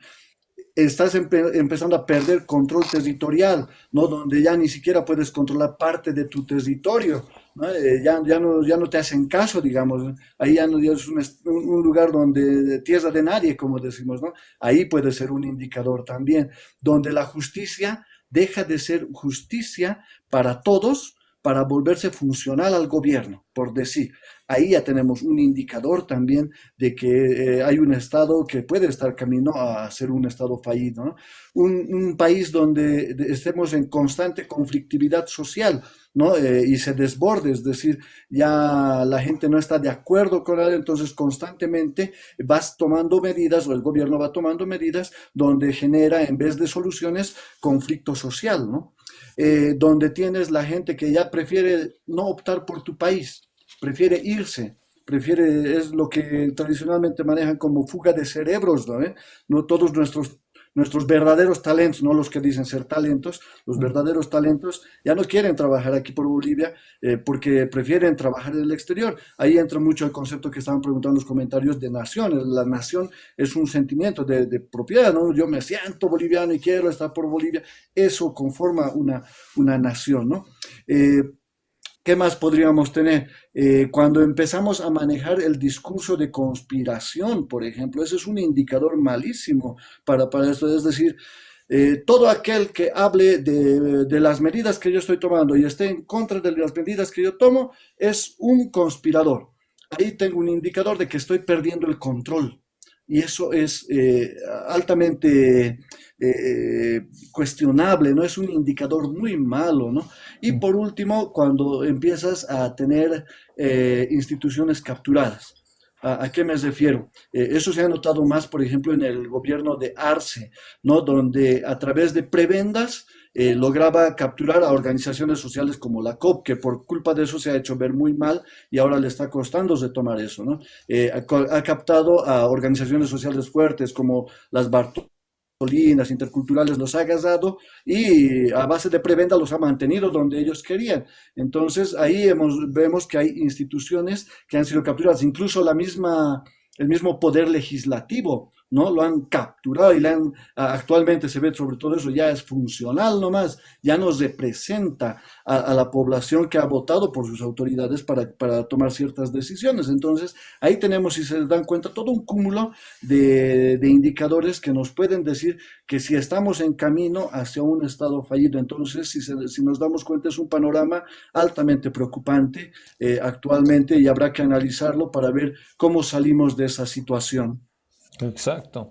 Estás empezando a perder control territorial, ¿no? Donde ya ni siquiera puedes controlar parte de tu territorio, ¿no? Ya no te hacen caso, digamos, ¿no? Ahí ya es un lugar donde tierra de nadie, como decimos, ¿no? Ahí puede ser un indicador también, donde la justicia deja de ser justicia para todos para volverse funcional al gobierno, por decir. Ahí ya tenemos un indicador también de que hay un Estado que puede estar camino a ser un Estado fallido, ¿no? Un país donde estemos en constante conflictividad social, ¿no? Y se desborde, es decir, ya la gente no está de acuerdo con él, entonces constantemente vas tomando medidas o el gobierno va tomando medidas donde genera, en vez de soluciones, conflicto social, ¿no? Donde tienes la gente que ya prefiere no optar por tu país, prefiere irse, es lo que tradicionalmente manejan como fuga de cerebros, ¿no? No todos nuestros verdaderos talentos, no los que dicen ser talentos, los verdaderos talentos ya no quieren trabajar aquí por Bolivia porque prefieren trabajar en el exterior. Ahí entra mucho el concepto que estaban preguntando en los comentarios de nación. La nación es un sentimiento de propiedad, ¿no? Yo me siento boliviano y quiero estar por Bolivia. Eso conforma una nación, ¿no? ¿Qué más podríamos tener? Cuando empezamos a manejar el discurso de conspiración, por ejemplo, ese es un indicador malísimo para esto. Es decir, todo aquel que hable de las medidas que yo estoy tomando y esté en contra de las medidas que yo tomo es un conspirador. Ahí tengo un indicador de que estoy perdiendo el control. Y eso es altamente cuestionable, ¿no? Es un indicador muy malo, ¿no? Y por último, cuando empiezas a tener instituciones capturadas. ¿A qué me refiero? Eso se ha notado más, por ejemplo, en el gobierno de Arce, ¿no? Donde a través de prebendas lograba capturar a organizaciones sociales como la COP, que por culpa de eso se ha hecho ver muy mal y ahora le está costando retomar eso, ¿no? Ha captado a organizaciones sociales fuertes como las Bartolinas, interculturales, los ha agarrado y a base de prebenda los ha mantenido donde ellos querían. Entonces ahí vemos que hay instituciones que han sido capturadas, incluso el mismo poder legislativo, ¿no? Lo han capturado y actualmente se ve sobre todo eso, ya es funcional nomás, ya nos representa a la población que ha votado por sus autoridades para tomar ciertas decisiones. Entonces, ahí tenemos, si se dan cuenta, todo un cúmulo de indicadores que nos pueden decir que si estamos en camino hacia un estado fallido. Entonces, si nos damos cuenta, es un panorama altamente preocupante actualmente y habrá que analizarlo para ver cómo salimos de esa situación. Exacto.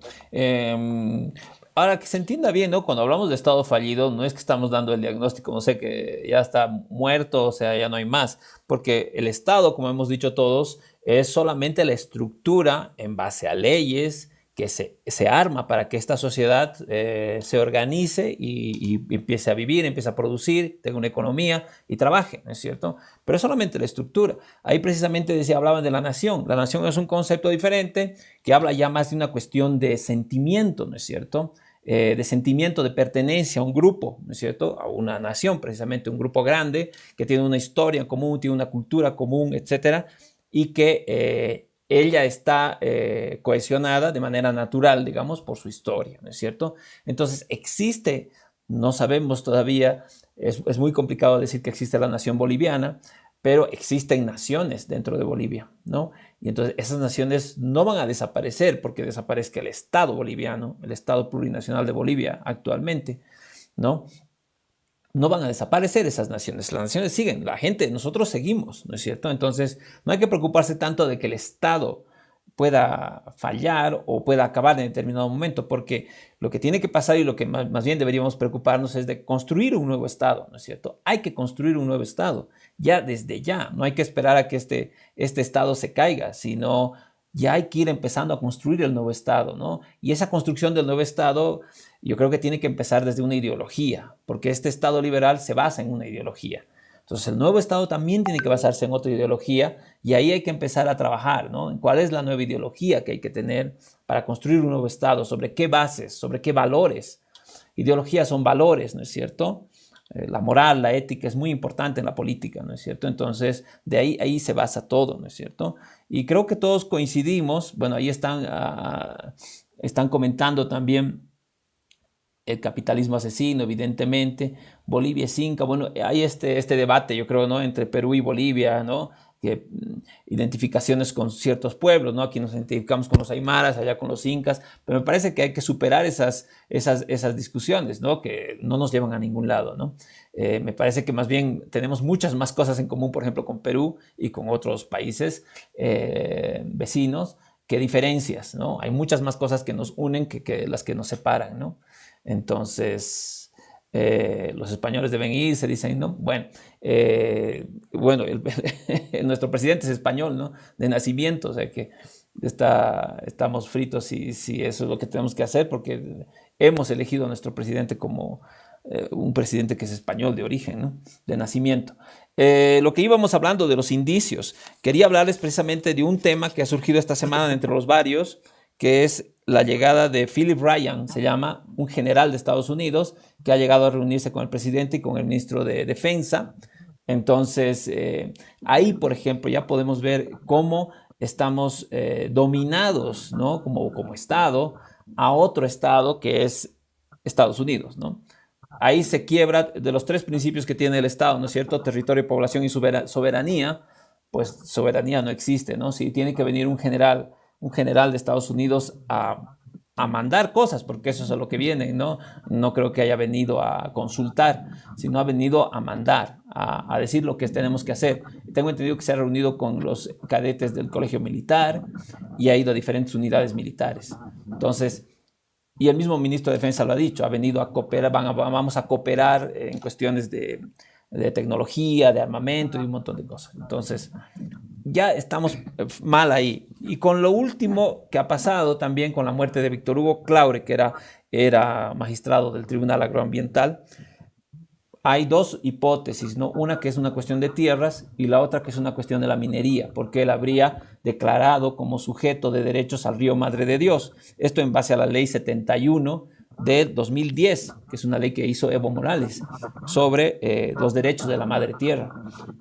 Ahora que se entienda bien, ¿no? Cuando hablamos de estado fallido, no es que estamos dando el diagnóstico, no sé, que ya está muerto, o sea, ya no hay más, porque el Estado, como hemos dicho todos, es solamente la estructura en base a leyes que se arma para que esta sociedad se organice y empiece a vivir, empiece a producir, tenga una economía y trabaje, ¿no es cierto? Pero es solamente la estructura. Ahí precisamente hablaban de la nación. La nación es un concepto diferente que habla ya más de una cuestión de sentimiento, ¿no es cierto? De sentimiento de pertenencia a un grupo, ¿no es cierto? A una nación, precisamente un grupo grande que tiene una historia en común, tiene una cultura común, etcétera, y que ella está cohesionada de manera natural, digamos, por su historia, ¿no es cierto? Entonces existe, no sabemos todavía, es muy complicado decir que existe la nación boliviana, pero existen naciones dentro de Bolivia, ¿no? Y entonces esas naciones no van a desaparecer porque desaparezca el Estado boliviano, el Estado plurinacional de Bolivia actualmente, ¿no? No van a desaparecer esas naciones, las naciones siguen, la gente, nosotros seguimos, ¿no es cierto? Entonces no hay que preocuparse tanto de que el Estado pueda fallar o pueda acabar en determinado momento, porque lo que tiene que pasar y lo que más bien deberíamos preocuparnos es de construir un nuevo Estado, ¿no es cierto? Hay que construir un nuevo Estado, ya desde ya, no hay que esperar a que este Estado se caiga, sino ya hay que ir empezando a construir el nuevo Estado, ¿no? Y esa construcción del nuevo Estado yo creo que tiene que empezar desde una ideología, porque este Estado liberal se basa en una ideología. Entonces el nuevo Estado también tiene que basarse en otra ideología y ahí hay que empezar a trabajar, ¿no? En cuál es la nueva ideología que hay que tener para construir un nuevo Estado, sobre qué bases, sobre qué valores. Ideologías son valores, ¿no es cierto? La moral, la ética es muy importante en la política, ¿no es cierto? Entonces de ahí se basa todo, ¿no es cierto? Y creo que todos coincidimos, bueno, ahí están comentando también el capitalismo asesino, evidentemente, Bolivia es Inca, bueno, hay este debate, yo creo, ¿no? Entre Perú y Bolivia, ¿no? Que identificaciones con ciertos pueblos, ¿no? Aquí nos identificamos con los aymaras, allá con los incas, pero me parece que hay que superar esas discusiones, ¿no? Que no nos llevan a ningún lado, ¿no? Me parece que más bien tenemos muchas más cosas en común, por ejemplo, con Perú y con otros países vecinos, que diferencias, ¿no? Hay muchas más cosas que nos unen que las que nos separan, ¿no? Entonces, los españoles deben irse, dicen, ¿no? Bueno, nuestro presidente es español, ¿no? De nacimiento, o sea que estamos fritos si eso es lo que tenemos que hacer, porque hemos elegido a nuestro presidente como un presidente que es español de origen, ¿no? De nacimiento. Lo que íbamos hablando de los indicios, quería hablarles precisamente de un tema que ha surgido esta semana entre los varios, que es la llegada de Philip Ryan, se llama, un general de Estados Unidos, que ha llegado a reunirse con el presidente y con el ministro de Defensa. Entonces, ahí, por ejemplo, ya podemos ver cómo estamos dominados, ¿no? Como Estado, a otro Estado que es Estados Unidos, ¿no? Ahí se quiebra de los tres principios que tiene el Estado, ¿no es cierto? Territorio, población y soberanía. Pues soberanía no existe, ¿no? Si tiene que venir un general de Estados Unidos a mandar cosas, porque eso es a lo que viene, ¿no? No creo que haya venido a consultar, sino ha venido a mandar, a decir lo que tenemos que hacer. Tengo entendido que se ha reunido con los cadetes del colegio militar y ha ido a diferentes unidades militares. Entonces, y el mismo ministro de Defensa lo ha dicho, ha venido a cooperar, vamos a cooperar en cuestiones de tecnología, de armamento y un montón de cosas. Entonces, ya estamos mal ahí. Y con lo último que ha pasado también con la muerte de Víctor Hugo Claure, que era magistrado del Tribunal Agroambiental, hay dos hipótesis, ¿no? Una que es una cuestión de tierras y la otra que es una cuestión de la minería, porque él habría declarado como sujeto de derechos al río Madre de Dios. Esto en base a la ley 71 de 2010, que es una ley que hizo Evo Morales, sobre los derechos de la madre tierra.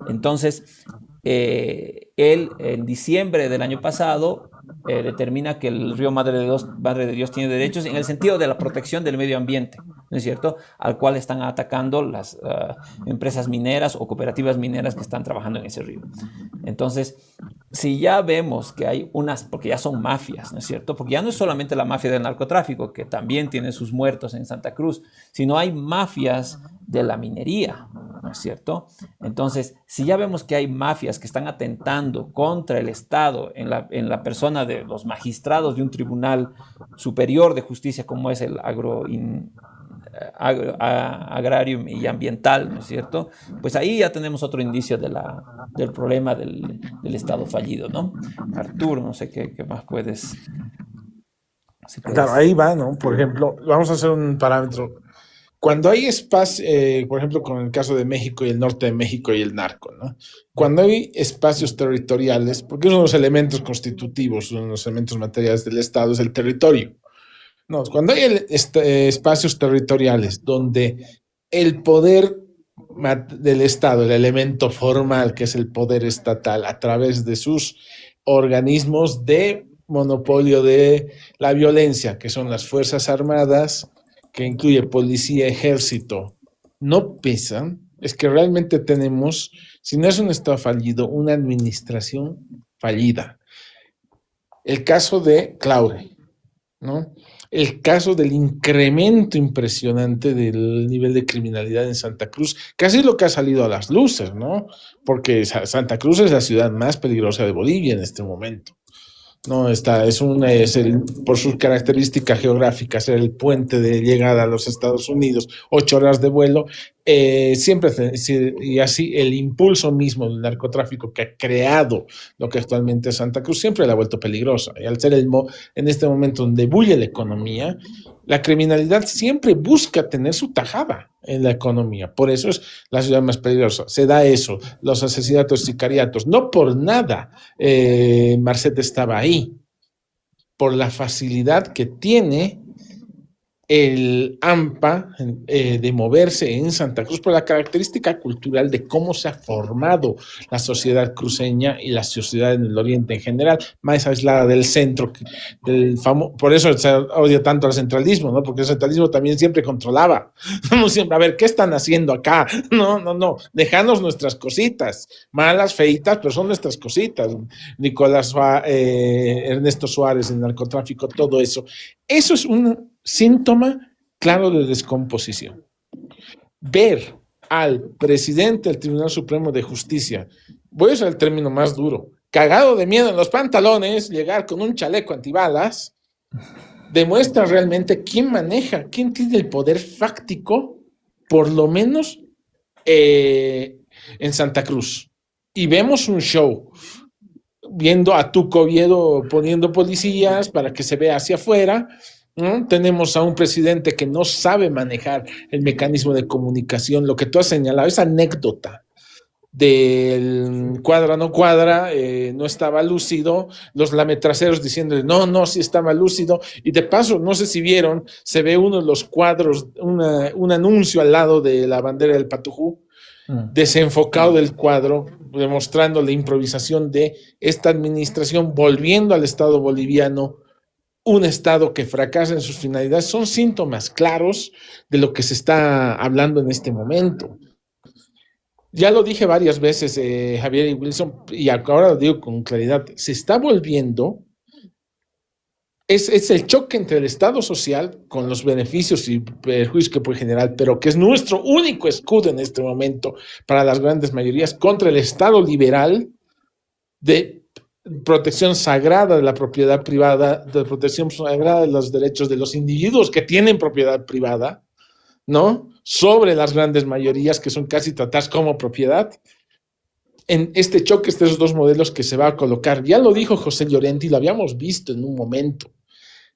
Entonces, él en diciembre del año pasado determina que el río Madre de Dios tiene derechos en el sentido de la protección del medio ambiente, ¿no es cierto? Al cual están atacando las empresas mineras o cooperativas mineras que están trabajando en ese río. Entonces, si ya vemos que hay porque ya son mafias, ¿no es cierto? Porque ya no es solamente la mafia del narcotráfico, que también tiene sus muertos en Santa Cruz, sino hay mafias de la minería, ¿no es cierto? Entonces, si ya vemos que hay mafias que están atentando contra el Estado en la persona de los magistrados de un tribunal superior de justicia como es el agrario y ambiental, ¿no es cierto? Pues ahí ya tenemos otro indicio del problema del Estado fallido, ¿no? Arturo, no sé qué más puedes Sí, pues. Claro, ahí va, ¿no? Por ejemplo, vamos a hacer un parámetro. Cuando hay espacio, por ejemplo, con el caso de México y el norte de México y el narco, ¿no? Cuando hay espacios territoriales, porque uno de los elementos constitutivos, uno de los elementos materiales del Estado es el territorio. No, cuando hay espacios territoriales donde el poder del Estado, el elemento formal que es el poder estatal, a través de sus organismos de monopolio de la violencia, que son las Fuerzas Armadas, que incluye policía, ejército, no pesan, es que realmente tenemos, si no es un Estado fallido, una administración fallida. El caso de Claure, ¿no? El caso del incremento impresionante del nivel de criminalidad en Santa Cruz, casi lo que ha salido a las luces, ¿no? Porque Santa Cruz es la ciudad más peligrosa de Bolivia en este momento. No, por sus características geográficas, el puente de llegada a los Estados Unidos, 8 horas de vuelo, y así el impulso mismo del narcotráfico que ha creado lo que actualmente es Santa Cruz, siempre la ha vuelto peligrosa. Y al ser en este momento donde bulle la economía, la criminalidad siempre busca tener su tajada en la economía. Por eso es la ciudad más peligrosa. Se da eso, los asesinatos y sicariatos. No por nada Marcet estaba ahí, por la facilidad que tiene el AMPA de moverse en Santa Cruz, por la característica cultural de cómo se ha formado la sociedad cruceña y la sociedad en el oriente en general, más aislada del centro, por eso se odia tanto al centralismo, ¿no? Porque el centralismo también siempre controlaba, no siempre, a ver, ¿qué están haciendo acá? No, dejanos nuestras cositas, malas, feitas, pero son nuestras cositas. Ernesto Suárez, el narcotráfico, todo eso. Eso es un síntoma claro de descomposición. Ver al presidente del Tribunal Supremo de Justicia, voy a usar el término más duro, cagado de miedo en los pantalones, llegar con un chaleco antibalas, demuestra realmente quién tiene el poder fáctico, por lo menos en Santa Cruz. Y vemos un show, viendo a Tuco Oviedo poniendo policías para que se vea hacia afuera, ¿no? Tenemos a un presidente que no sabe manejar el mecanismo de comunicación, lo que tú has señalado, esa anécdota del cuadra, no cuadra, no estaba lúcido, los lametraceros diciéndole, no, sí estaba lúcido, y de paso, no sé si vieron, se ve uno de los cuadros, un anuncio al lado de la bandera del Patujú, desenfocado del cuadro, demostrando la improvisación de esta administración, volviendo al Estado boliviano, un Estado que fracasa en sus finalidades. Son síntomas claros de lo que se está hablando en este momento. Ya lo dije varias veces, Javier y Wilson, y ahora lo digo con claridad, se está volviendo, es el choque entre el Estado social con los beneficios y perjuicios que puede generar, pero que es nuestro único escudo en este momento para las grandes mayorías, contra el Estado liberal de protección sagrada de la propiedad privada, de protección sagrada de los derechos de los individuos que tienen propiedad privada, ¿no? Sobre las grandes mayorías que son casi tratadas como propiedad. En este choque, estos dos modelos que se va a colocar, ya lo dijo José Llorenti, lo habíamos visto en un momento.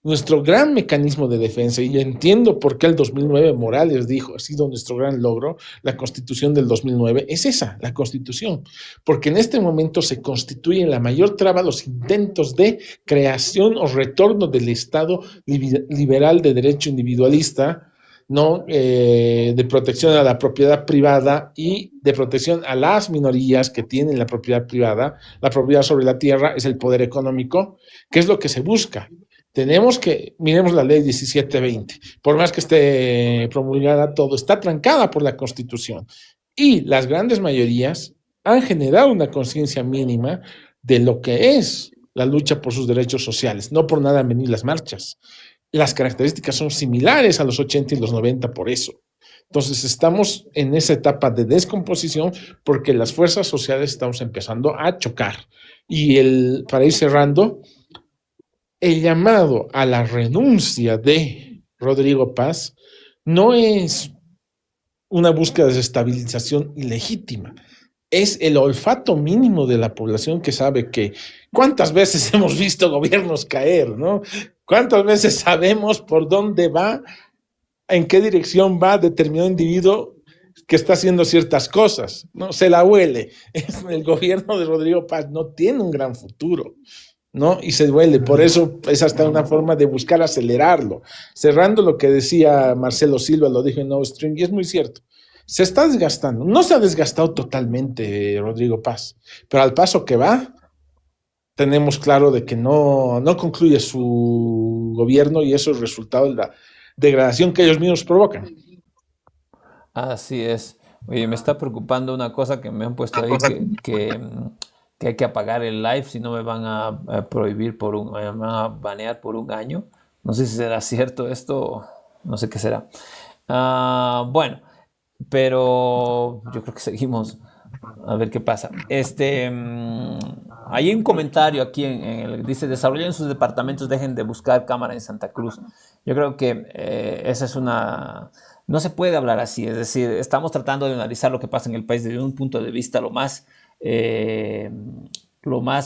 Nuestro gran mecanismo de defensa, y entiendo por qué el 2009 Morales dijo, ha sido nuestro gran logro, la Constitución del 2009, es esa, la Constitución, porque en este momento se constituye la mayor traba los intentos de creación o retorno del Estado liberal de derecho individualista, ¿no? De protección a la propiedad privada y de protección a las minorías que tienen la propiedad privada. La propiedad sobre la tierra es el poder económico, que es lo que se busca. Miremos la ley 1720, por más que esté promulgada, todo está trancada por la Constitución. Y las grandes mayorías han generado una conciencia mínima de lo que es la lucha por sus derechos sociales. No por nada han venido las marchas. Las características son similares a los 80 y los 90 por eso. Entonces estamos en esa etapa de descomposición porque las fuerzas sociales estamos empezando a chocar. Y para ir cerrando, el llamado a la renuncia de Rodrigo Paz no es una búsqueda de desestabilización ilegítima, es el olfato mínimo de la población que sabe que cuántas veces hemos visto gobiernos caer, ¿no? ¿Cuántas veces sabemos por dónde va, en qué dirección va determinado individuo que está haciendo ciertas cosas? ¿No? Se la huele. El gobierno de Rodrigo Paz no tiene un gran futuro, ¿no? Y se duele. Por eso es hasta una forma de buscar acelerarlo. Cerrando lo que decía Marcelo Silva, lo dijo en Nord Stream, y es muy cierto. Se está desgastando. No se ha desgastado totalmente Rodrigo Paz, pero al paso que va, tenemos claro de que no concluye su gobierno y eso es resultado de la degradación que ellos mismos provocan. Así es. Oye, me está preocupando una cosa que me han puesto ahí, que hay que apagar el live, si no me van a prohibir me van a banear por un año. No sé si será cierto esto, no sé qué será. Bueno, pero yo creo que seguimos a ver qué pasa. Hay un comentario aquí dice, desarrollen sus departamentos, dejen de buscar cámara en Santa Cruz. Yo creo que esa es no se puede hablar así, es decir, estamos tratando de analizar lo que pasa en el país desde un punto de vista lo más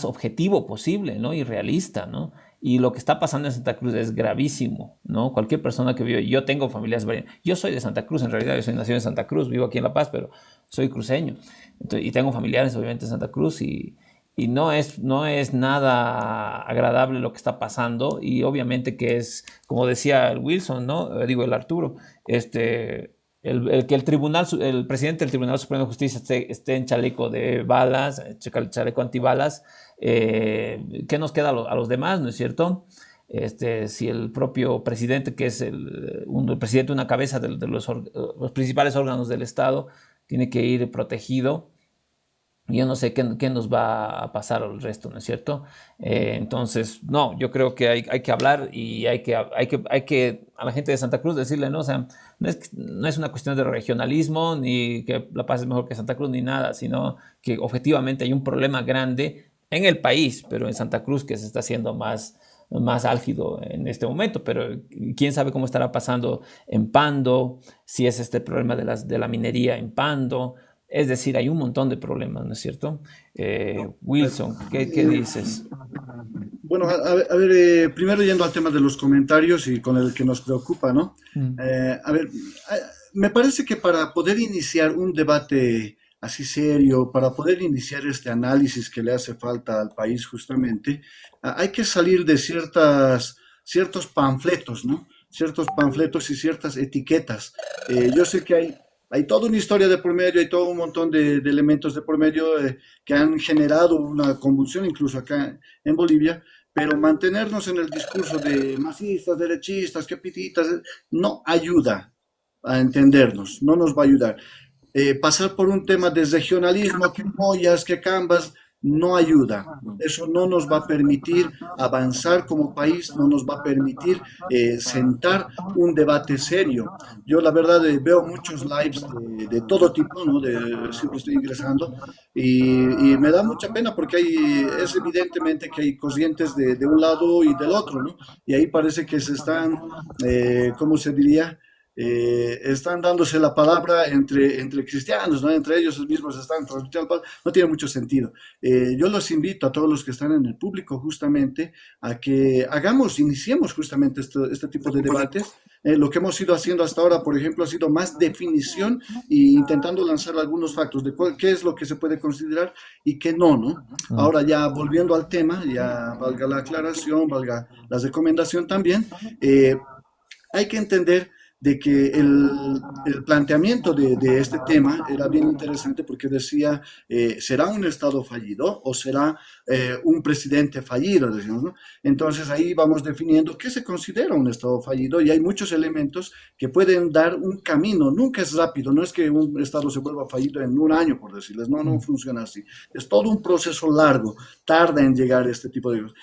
objetivo posible, ¿no? Y realista, ¿no? Y lo que está pasando en Santa Cruz es gravísimo, ¿no? Cualquier persona que vive, yo tengo familias, yo soy de Santa Cruz, en realidad yo soy nacido en Santa Cruz, vivo aquí en La Paz, pero soy cruceño. Entonces, y tengo familiares obviamente en Santa Cruz y no es nada agradable lo que está pasando y obviamente que es, como decía el Wilson, ¿no? Digo, el Arturo, que el presidente del Tribunal Supremo de Justicia esté en chaleco de balas, chaleco antibalas, ¿qué nos queda a los demás, no es cierto? Si el propio presidente, que es el presidente, una cabeza de los principales órganos del Estado, tiene que ir protegido, yo no sé qué nos va a pasar al resto, ¿no es cierto? Entonces, no, yo creo que hay que hablar y hay que a la gente de Santa Cruz decirle, ¿no? O sea, no es una cuestión de regionalismo, ni que La Paz es mejor que Santa Cruz, ni nada, sino que objetivamente hay un problema grande en el país, pero en Santa Cruz que se está haciendo más álgido en este momento, pero quién sabe cómo estará pasando en Pando, si es este problema de la minería en Pando. Es decir, hay un montón de problemas, ¿no es cierto? Wilson, ¿qué dices? Bueno, primero yendo al tema de los comentarios y con el que nos preocupa, ¿no? Me parece que para poder iniciar un debate así serio, para poder iniciar este análisis que le hace falta al país justamente, hay que salir de ciertos panfletos, ¿no? Ciertos panfletos y ciertas etiquetas. Yo sé que hay toda una historia de por medio, hay todo un montón de elementos de por medio que han generado una convulsión incluso acá en Bolivia, pero mantenernos en el discurso de masistas, derechistas, capititas, no ayuda a entendernos, no nos va a ayudar. Pasar por un tema de regionalismo, que Moyas, que Cambas, no ayuda. Eso no nos va a permitir avanzar como país, no nos va a permitir sentar un debate serio. Yo la verdad veo muchos lives de todo tipo, ¿no? Siempre estoy ingresando y me da mucha pena porque es evidentemente que hay corrientes de un lado y del otro, ¿no? Y ahí parece que se están, ¿cómo se diría? Están dándose la palabra entre cristianos, ¿no? Entre ellos mismos están transmitiendo la palabra. No tiene mucho sentido. Yo los invito a todos los que están en el público justamente a que iniciemos justamente este tipo de debates. Lo que hemos ido haciendo hasta ahora, por ejemplo, ha sido más definición e intentando lanzar algunos factos de qué es lo que se puede considerar y qué no, ¿no? Ahora ya volviendo al tema, ya valga la aclaración, valga la recomendación también, hay que entender de que el planteamiento de este tema era bien interesante porque decía, ¿será un Estado fallido o será un presidente fallido? Decimos, ¿no? Entonces ahí vamos definiendo qué se considera un Estado fallido y hay muchos elementos que pueden dar un camino. Nunca es rápido, no es que un Estado se vuelva fallido en un año, por decirles, no funciona así. Es todo un proceso largo, tarda en llegar este tipo de cosas.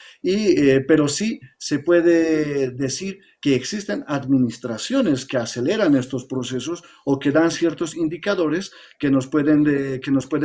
Pero sí se puede decir que existen administraciones que aceleran estos procesos o que dan ciertos indicadores que nos pueden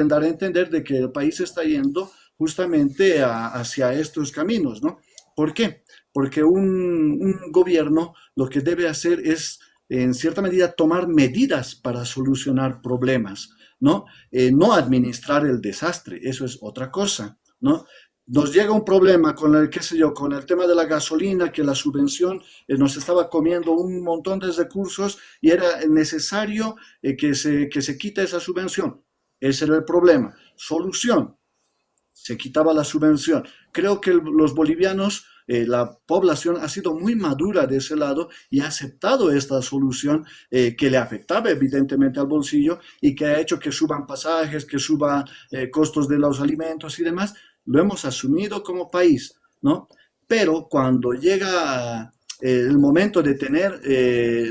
dar a entender de que el país está yendo justamente hacia estos caminos, ¿no? ¿Por qué? Porque un gobierno lo que debe hacer es, en cierta medida, tomar medidas para solucionar problemas, ¿no? No administrar el desastre, eso es otra cosa, ¿no? nos llega un problema con el, qué sé yo, con el tema de la gasolina, que la subvención nos estaba comiendo un montón de recursos y era necesario que se quite esa subvención. Ese era el problema. Solución, se quitaba la subvención. Creo que los bolivianos, la población ha sido muy madura de ese lado y ha aceptado esta solución que le afectaba evidentemente al bolsillo y que ha hecho que suban pasajes, que suban costos de los alimentos y demás. Lo hemos asumido como país, ¿no? Pero cuando llega el momento de tener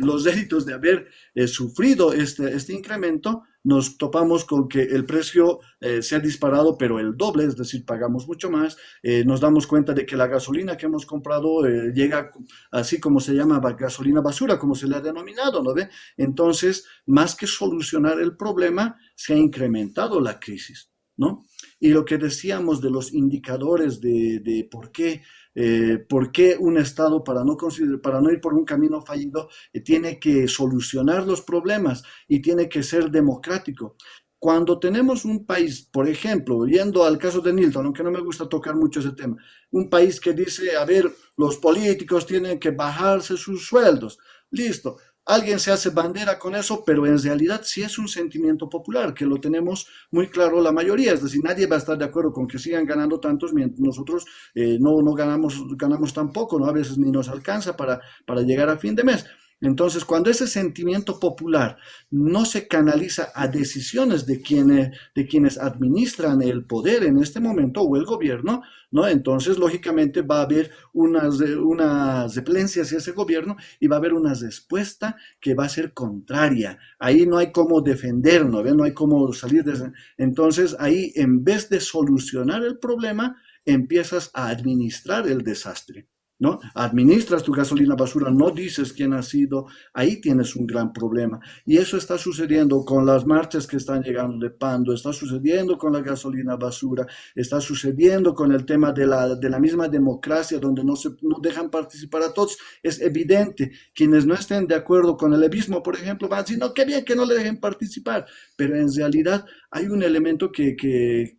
los réditos de haber sufrido este incremento, nos topamos con que el precio se ha disparado, pero el doble, es decir, pagamos mucho más. Nos damos cuenta de que la gasolina que hemos comprado llega así como se llama gasolina basura, como se le ha denominado, ¿no ve? Entonces, más que solucionar el problema, se ha incrementado la crisis, ¿no? Y lo que decíamos de los indicadores de por qué un Estado, para no ir por un camino fallido, tiene que solucionar los problemas y tiene que ser democrático. Cuando tenemos un país, por ejemplo, yendo al caso de Nilton, aunque no me gusta tocar mucho ese tema, un país que dice, a ver, los políticos tienen que bajarse sus sueldos, listo. Alguien se hace bandera con eso, pero en realidad sí es un sentimiento popular, que lo tenemos muy claro la mayoría, es decir, nadie va a estar de acuerdo con que sigan ganando tantos mientras nosotros no ganamos tan poco, ¿no? A veces ni nos alcanza para llegar a fin de mes. Entonces, cuando ese sentimiento popular no se canaliza a decisiones de quienes administran el poder en este momento o el gobierno, ¿no? Entonces, lógicamente, va a haber una repelencia hacia ese gobierno y va a haber una respuesta que va a ser contraria. Ahí no hay cómo defendernos, ¿ve? No hay cómo salir de ese. Entonces, ahí, en vez de solucionar el problema, empiezas a administrar el desastre, ¿no? Administras tu gasolina basura, no dices quién ha sido, ahí tienes un gran problema. Y eso está sucediendo con las marchas que están llegando de Pando, está sucediendo con la gasolina basura, está sucediendo con el tema de la misma democracia, donde no dejan participar a todos. Es evidente, quienes no estén de acuerdo con el levismo, por ejemplo, van a decir, no, qué bien que no le dejen participar, pero en realidad hay un elemento que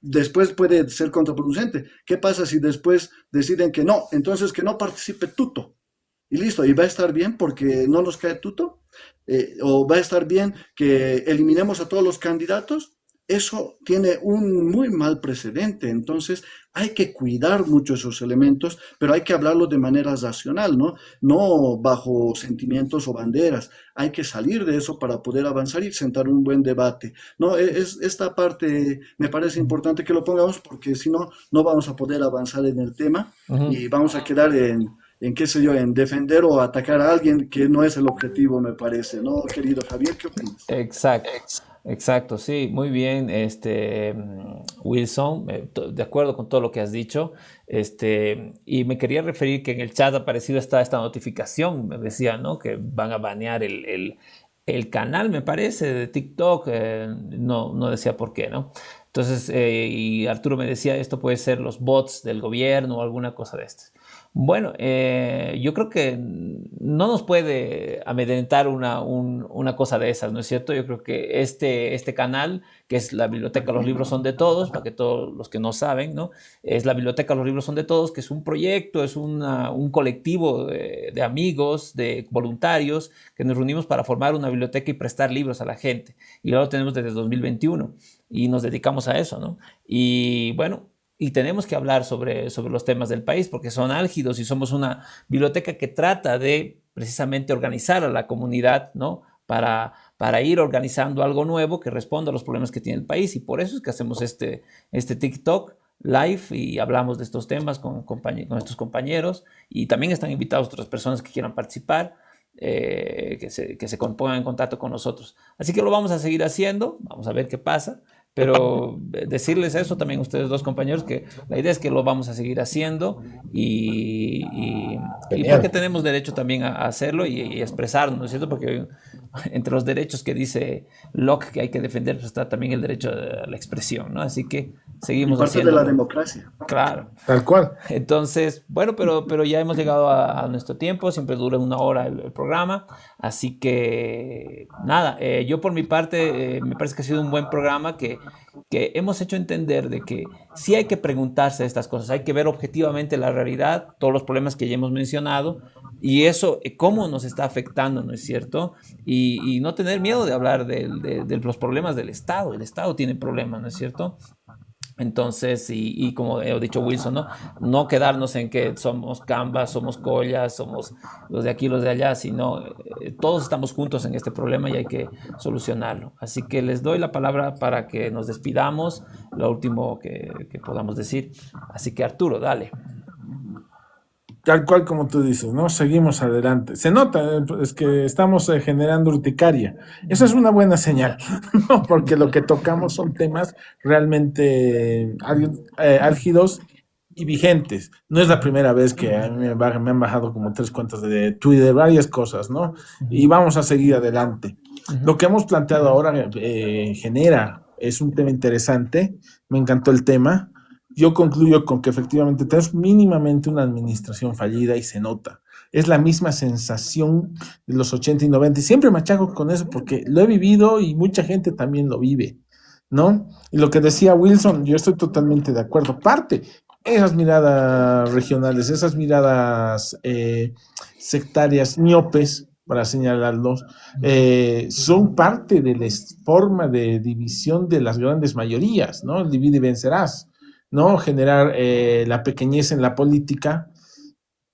después puede ser contraproducente. ¿Qué pasa si después deciden que no? Entonces que no participe Tuto. Y listo, y va a estar bien porque no nos cae Tuto. O va a estar bien que eliminemos a todos los candidatos. Eso tiene un muy mal precedente. Entonces hay que cuidar mucho esos elementos, pero hay que hablarlo de manera racional, ¿no? No bajo sentimientos o banderas. Hay que salir de eso para poder avanzar y sentar un buen debate. No, esta parte me parece importante que lo pongamos porque si no, no vamos a poder avanzar en el tema y vamos a quedar en qué sé yo, en defender o atacar a alguien que no es el objetivo, me parece, ¿no, querido Javier? ¿Qué opinas? Exacto, exacto, sí, muy bien, Wilson, de acuerdo con todo lo que has dicho, y me quería referir que en el chat ha aparecido esta notificación, me decía, ¿no? Que van a banear el canal, me parece, de TikTok, no decía por qué, ¿no? Entonces, y Arturo me decía, esto puede ser los bots del gobierno o alguna cosa de estas. Bueno, yo creo que no nos puede amedrentar una cosa de esas, ¿no es cierto? Yo creo que este canal, que es la Biblioteca Los Libros Son de Todos, para que todos los que no saben, ¿no? Es la Biblioteca Los Libros Son de Todos, que es un proyecto, es un colectivo de amigos, de voluntarios, que nos reunimos para formar una biblioteca y prestar libros a la gente. Y lo tenemos desde 2021 y nos dedicamos a eso, ¿no? Y bueno, y tenemos que hablar sobre los temas del país porque son álgidos y somos una biblioteca que trata de precisamente organizar a la comunidad, ¿no? Para ir organizando algo nuevo que responda a los problemas que tiene el país y por eso es que hacemos este TikTok live y hablamos de estos temas con estos compañeros y también están invitados otras personas que quieran participar. Que se pongan en contacto con nosotros. Así que lo vamos a seguir haciendo, vamos a ver qué pasa. Pero decirles eso también a ustedes dos compañeros, que la idea es que lo vamos a seguir haciendo y porque tenemos derecho también a hacerlo y expresarnos, ¿no es cierto? Porque entre los derechos que dice Locke que hay que defender, pues está también el derecho a la expresión, ¿no? Así que seguimos parte de haciendo. la democracia. Claro. Tal cual. Entonces, bueno, pero ya hemos llegado a nuestro tiempo, siempre dura 1 hora el programa, así que nada, yo por mi parte me parece que ha sido un buen programa que hemos hecho entender de que sí hay que preguntarse estas cosas, hay que ver objetivamente la realidad, todos los problemas que ya hemos mencionado y eso, cómo nos está afectando, ¿no es cierto? Y no tener miedo de hablar de los problemas del Estado, el Estado tiene problemas, ¿no es cierto? Entonces, y como he dicho Wilson, ¿no? No quedarnos en que somos Canvas, somos Collas, somos los de aquí, los de allá, sino todos estamos juntos en este problema y hay que solucionarlo. Así que les doy la palabra para que nos despidamos, lo último que podamos decir. Así que Arturo, dale. Tal cual como tú dices, ¿no? Seguimos adelante. Se nota, es que estamos generando urticaria. Eso es una buena señal, ¿no? Porque lo que tocamos son temas realmente álgidos y vigentes. No es la primera vez que a mí me han bajado como 3 cuentas de Twitter, varias cosas, ¿no? Y vamos a seguir adelante. Lo que hemos planteado ahora es un tema interesante. Me encantó el tema. Yo concluyo con que efectivamente tenemos mínimamente una administración fallida y se nota. Es la misma sensación de los 80 y 90. Y siempre machaco con eso porque lo he vivido y mucha gente también lo vive, ¿no? Y lo que decía Wilson, yo estoy totalmente de acuerdo. Parte, esas miradas regionales, esas miradas sectarias, miopes, para señalarlos, son parte de la forma de división de las grandes mayorías, ¿no? El divide y vencerás. ¿No? Generar la pequeñez en la política,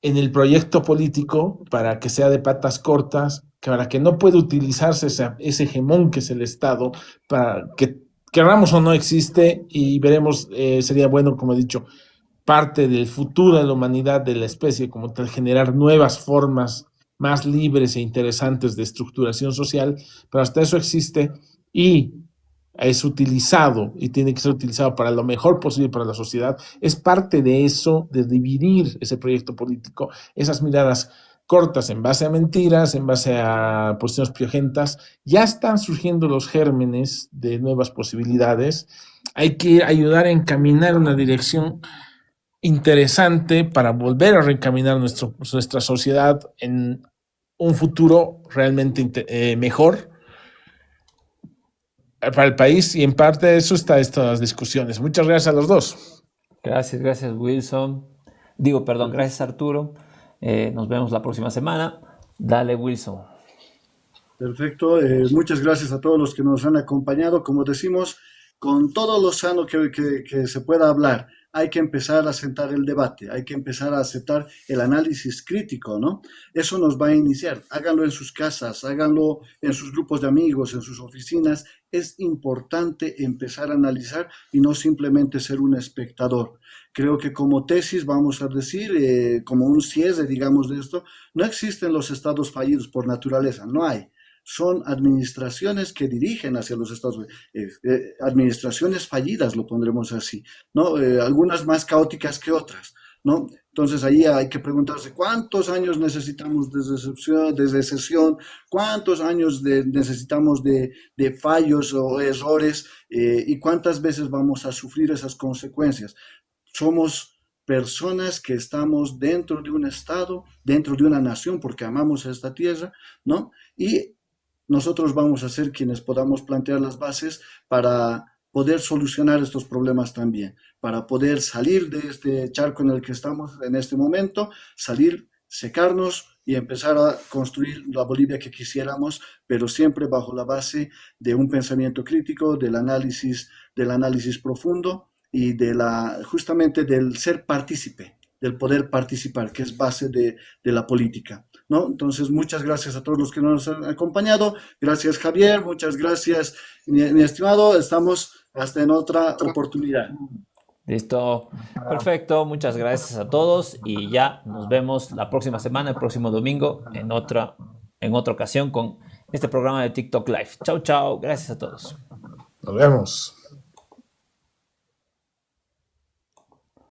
en el proyecto político, para que sea de patas cortas, para que no pueda utilizarse ese hegemón que es el Estado, para que queramos o no existe, y veremos, sería bueno, como he dicho, parte del futuro de la humanidad, de la especie, como tal, generar nuevas formas más libres e interesantes de estructuración social, pero hasta eso existe y es utilizado y tiene que ser utilizado para lo mejor posible para la sociedad, es parte de eso, de dividir ese proyecto político, esas miradas cortas en base a mentiras, en base a posiciones piojentas, ya están surgiendo los gérmenes de nuevas posibilidades, hay que ayudar a encaminar una dirección interesante para volver a reencaminar nuestra sociedad en un futuro realmente mejor para el país, y en parte de eso está estas discusiones. Muchas gracias a los dos. Gracias Wilson. Gracias Arturo. Nos vemos la próxima semana. Dale Wilson. Perfecto. Muchas gracias a todos los que nos han acompañado. Como decimos, con todo lo sano que se pueda hablar, hay que empezar a sentar el debate, hay que empezar a aceptar el análisis crítico, ¿no? Eso nos va a iniciar. Háganlo en sus casas, háganlo en sus grupos de amigos, en sus oficinas. Es importante empezar a analizar y no simplemente ser un espectador. Creo que como tesis, vamos a decir, como un cierre, digamos, de esto, no existen los estados fallidos por naturaleza, no hay. Son administraciones que dirigen hacia los Estados Unidos, administraciones fallidas, lo pondremos así, ¿no? Algunas más caóticas que otras, ¿no? Entonces ahí hay que preguntarse cuántos años necesitamos de recesión, cuántos años necesitamos de fallos o errores y cuántas veces vamos a sufrir esas consecuencias. Somos personas que estamos dentro de un estado, dentro de una nación, porque amamos a esta tierra, ¿no? Y nosotros vamos a ser quienes podamos plantear las bases para poder solucionar estos problemas también, para poder salir de este charco en el que estamos en este momento, salir, secarnos y empezar a construir la Bolivia que quisiéramos, pero siempre bajo la base de un pensamiento crítico, del análisis profundo y justamente del ser partícipe, del poder participar, que es base de la política, ¿no? Entonces, muchas gracias a todos los que nos han acompañado. Gracias, Javier. Muchas gracias, mi estimado. Estamos hasta en otra oportunidad. Listo. Perfecto. Muchas gracias a todos y ya nos vemos la próxima semana, el próximo domingo, en otra ocasión con este programa de TikTok Live. Chau, chau. Gracias a todos. Nos vemos.